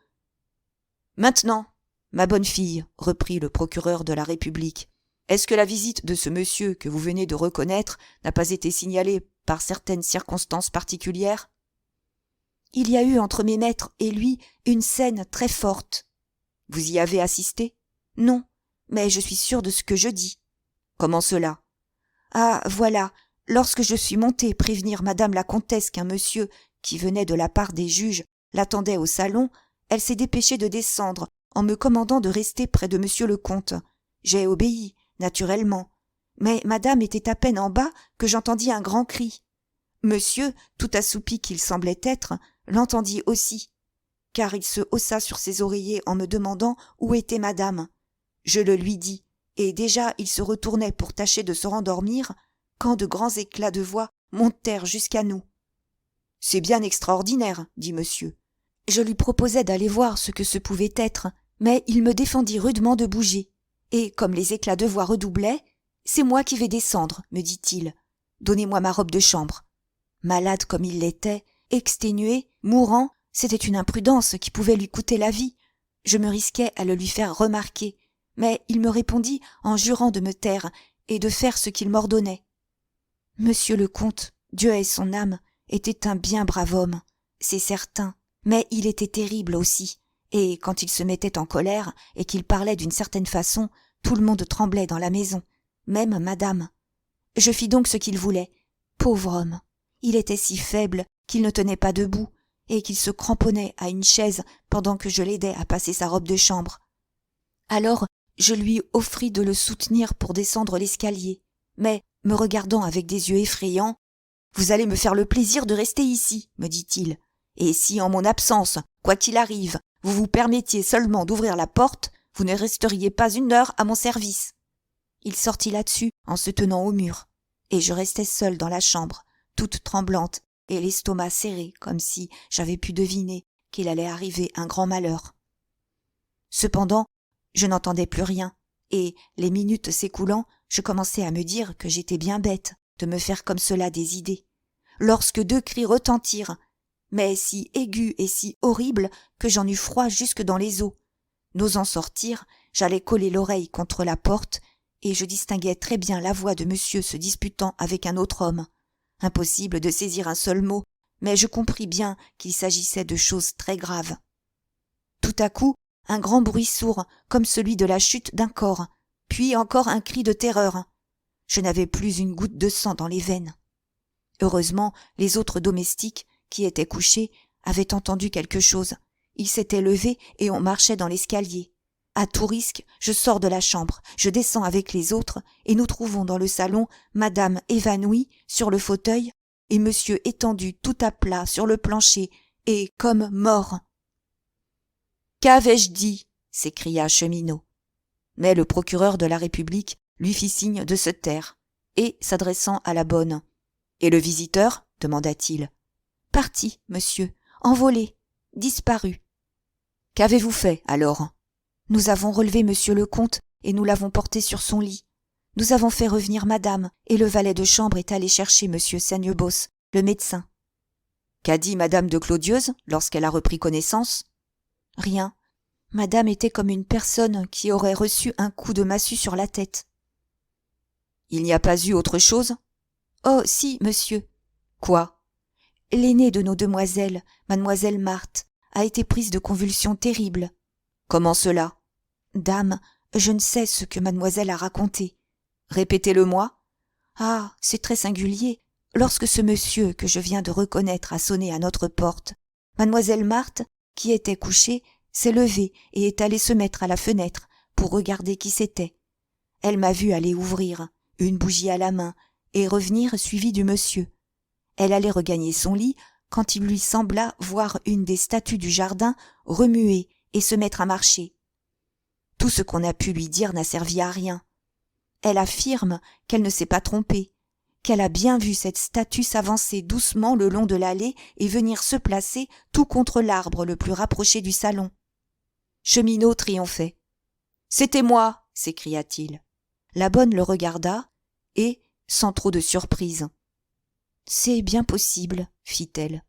« Maintenant, ma bonne fille, reprit le procureur de la République, est-ce que la visite de ce monsieur que vous venez de reconnaître n'a pas été signalée par certaines circonstances particulières ? » Il y a eu entre mes maîtres et lui une scène très forte. Vous y avez assisté ? Non, mais je suis sûre de ce que je dis. Comment cela ? Ah, voilà, lorsque je suis montée prévenir madame la comtesse qu'un monsieur, qui venait de la part des juges, l'attendait au salon, elle s'est dépêchée de descendre en me commandant de rester près de monsieur le comte. J'ai obéi, naturellement. Mais madame était à peine en bas que j'entendis un grand cri. Monsieur, tout assoupi qu'il semblait être, l'entendit aussi, car il se haussa sur ses oreillers en me demandant où était madame. Je le lui dis, et déjà il se retournait pour tâcher de se rendormir, quand de grands éclats de voix montèrent jusqu'à nous. « C'est bien extraordinaire, » dit monsieur. Je lui proposai d'aller voir ce que ce pouvait être, mais il me défendit rudement de bouger, et comme les éclats de voix redoublaient, « C'est moi qui vais descendre, » me dit-il. « Donnez-moi ma robe de chambre. » Malade comme il l'était, exténué, mourant, c'était une imprudence qui pouvait lui coûter la vie. Je me risquais à le lui faire remarquer, mais il me répondit en jurant de me taire et de faire ce qu'il m'ordonnait. Monsieur le comte, Dieu ait son âme, était un bien brave homme, c'est certain, mais il était terrible aussi, et quand il se mettait en colère et qu'il parlait d'une certaine façon, tout le monde tremblait dans la maison, même madame. Je fis donc ce qu'il voulait. Pauvre homme, il était si faible qu'il ne tenait pas debout, et qu'il se cramponnait à une chaise pendant que je l'aidais à passer sa robe de chambre. Alors je lui offris de le soutenir pour descendre l'escalier, mais, me regardant avec des yeux effrayants, « Vous allez me faire le plaisir de rester ici, me dit-il, et si en mon absence, quoi qu'il arrive, vous vous permettiez seulement d'ouvrir la porte, vous ne resteriez pas une heure à mon service. » Il sortit là-dessus en se tenant au mur, et je restais seule dans la chambre, toute tremblante, et l'estomac serré comme si j'avais pu deviner qu'il allait arriver un grand malheur. Cependant, je n'entendais plus rien, et, les minutes s'écoulant, je commençais à me dire que j'étais bien bête de me faire comme cela des idées, lorsque 2 cris retentirent, mais si aigus et si horribles que j'en eus froid jusque dans les os. N'osant sortir, j'allais coller l'oreille contre la porte, et je distinguais très bien la voix de monsieur se disputant avec un autre homme. Impossible de saisir un seul mot, mais je compris bien qu'il s'agissait de choses très graves. Tout à coup, un grand bruit sourd, comme celui de la chute d'un corps, puis encore un cri de terreur. Je n'avais plus une goutte de sang dans les veines. Heureusement, les autres domestiques, qui étaient couchés, avaient entendu quelque chose. Ils s'étaient levés et on marchait dans l'escalier. À tout risque, je sors de la chambre, je descends avec les autres, et nous trouvons dans le salon madame évanouie sur le fauteuil, et monsieur étendu tout à plat sur le plancher, et comme mort. « Qu'avais-je dit » s'écria Cheminot. Mais le procureur de la République lui fit signe de se taire, et, s'adressant à la bonne, « Et le visiteur » demanda-t-il. « Parti, monsieur, envolé, disparu. »« Qu'avez-vous fait, alors ?» ?»« Nous avons relevé monsieur le comte, et nous l'avons porté sur son lit. Nous avons fait revenir madame, et le valet de chambre est allé chercher monsieur Seignebos, le médecin. »« Qu'a dit madame de Clodieuze lorsqu'elle a repris connaissance ?»« Rien. Madame était comme une personne qui aurait reçu un coup de massue sur la tête. »« Il n'y a pas eu autre chose ?»« Oh, si, monsieur. »« Quoi ?»« L'aînée de nos demoiselles, mademoiselle Marthe, a été prise de convulsions terribles. »« Comment cela ?»« Dame, je ne sais ce que mademoiselle a raconté. »« Répétez-le-moi. »« Ah, c'est très singulier. Lorsque ce monsieur que je viens de reconnaître a sonné à notre porte, mademoiselle Marthe, qui était couchée, s'est levée et est allée se mettre à la fenêtre pour regarder qui c'était. Elle m'a vu aller ouvrir, une bougie à la main, et revenir suivie du monsieur. Elle allait regagner son lit quand il lui sembla voir une des statues du jardin remuer et se mettre à marcher. Tout ce qu'on a pu lui dire n'a servi à rien. Elle affirme qu'elle ne s'est pas trompée, qu'elle a bien vu cette statue s'avancer doucement le long de l'allée et venir se placer tout contre l'arbre le plus rapproché du salon. Cheminot triomphait. « C'était moi !» s'écria-t-il. La bonne le regarda et, sans trop de surprise. « C'est bien possible, fit-elle. »«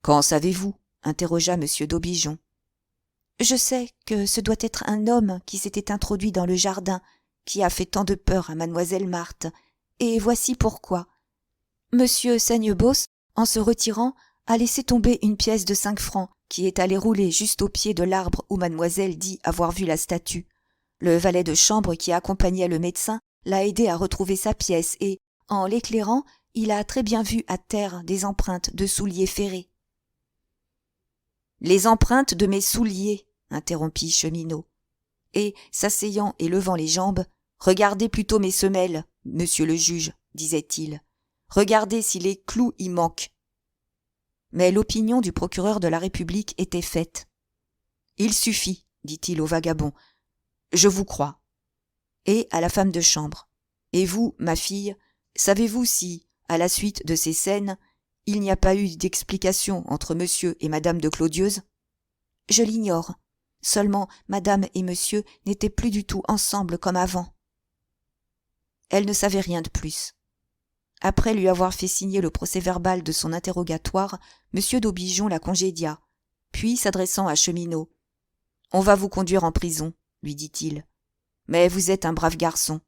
Qu'en savez-vous » interrogea M. d'Aubigeon. « Je sais que ce doit être un homme qui s'était introduit dans le jardin, qui a fait tant de peur à mademoiselle Marthe, et voici pourquoi. Monsieur Seignebos, en se retirant, a laissé tomber une pièce de 5 francs qui est allée rouler juste au pied de l'arbre où mademoiselle dit avoir vu la statue. Le valet de chambre qui accompagnait le médecin l'a aidé à retrouver sa pièce et, en l'éclairant, il a très bien vu à terre des empreintes de souliers ferrés. « Les empreintes de mes souliers, » interrompit Cheminot. Et, s'asseyant et levant les jambes, « Regardez plutôt mes semelles, monsieur le juge, » disait-il. « Regardez si les clous y manquent. » Mais l'opinion du procureur de la République était faite. « Il suffit, » dit-il au vagabond. « Je vous crois. » Et à la femme de chambre. « Et vous, ma fille, savez-vous si, à la suite de ces scènes, il n'y a pas eu d'explication entre monsieur et madame de Clodieuze ?»« Je l'ignore. Seulement, madame et monsieur n'étaient plus du tout ensemble comme avant. » Elle ne savait rien de plus. Après lui avoir fait signer le procès-verbal de son interrogatoire, M. d'Aubigeon la congédia, puis s'adressant à Cheminot. « On va vous conduire en prison, » lui dit-il. « Mais vous êtes un brave garçon,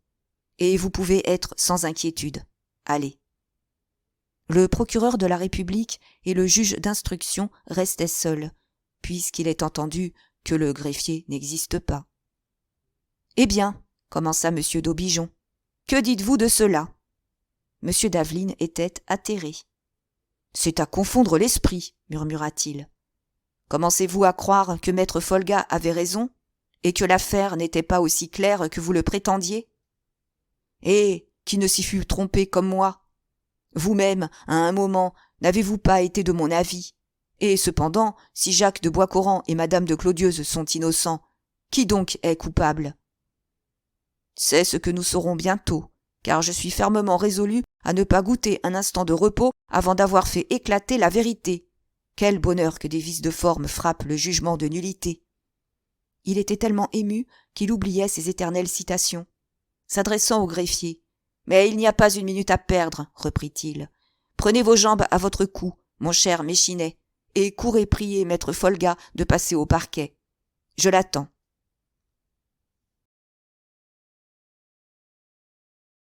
et vous pouvez être sans inquiétude. Allez. » Le procureur de la République et le juge d'instruction restaient seuls, puisqu'il est entendu que le greffier n'existe pas. « Eh bien, » commença M. d'Aubigeon, « que dites-vous de cela ?» M. d'Aveline était atterré. « C'est à confondre l'esprit, » murmura-t-il. « Commencez-vous à croire que maître Folga avait raison, et que l'affaire n'était pas aussi claire que vous le prétendiez ? Et qui ne s'y fut trompé comme moi ? Vous-même, à un moment, n'avez-vous pas été de mon avis ? Et cependant, si Jacques de Boiscoran et madame de Clodieuze sont innocents, qui donc est coupable ? C'est ce que nous saurons bientôt, car je suis fermement résolu à ne pas goûter un instant de repos avant d'avoir fait éclater la vérité. Quel bonheur que des vices de forme frappent le jugement de nullité. » Il était tellement ému qu'il oubliait ses éternelles citations. S'adressant au greffier. « Mais il n'y a pas une minute à perdre, » reprit-il. « Prenez vos jambes à votre cou, mon cher Méchinet, et courez prier maître Folga de passer au parquet. Je l'attends. »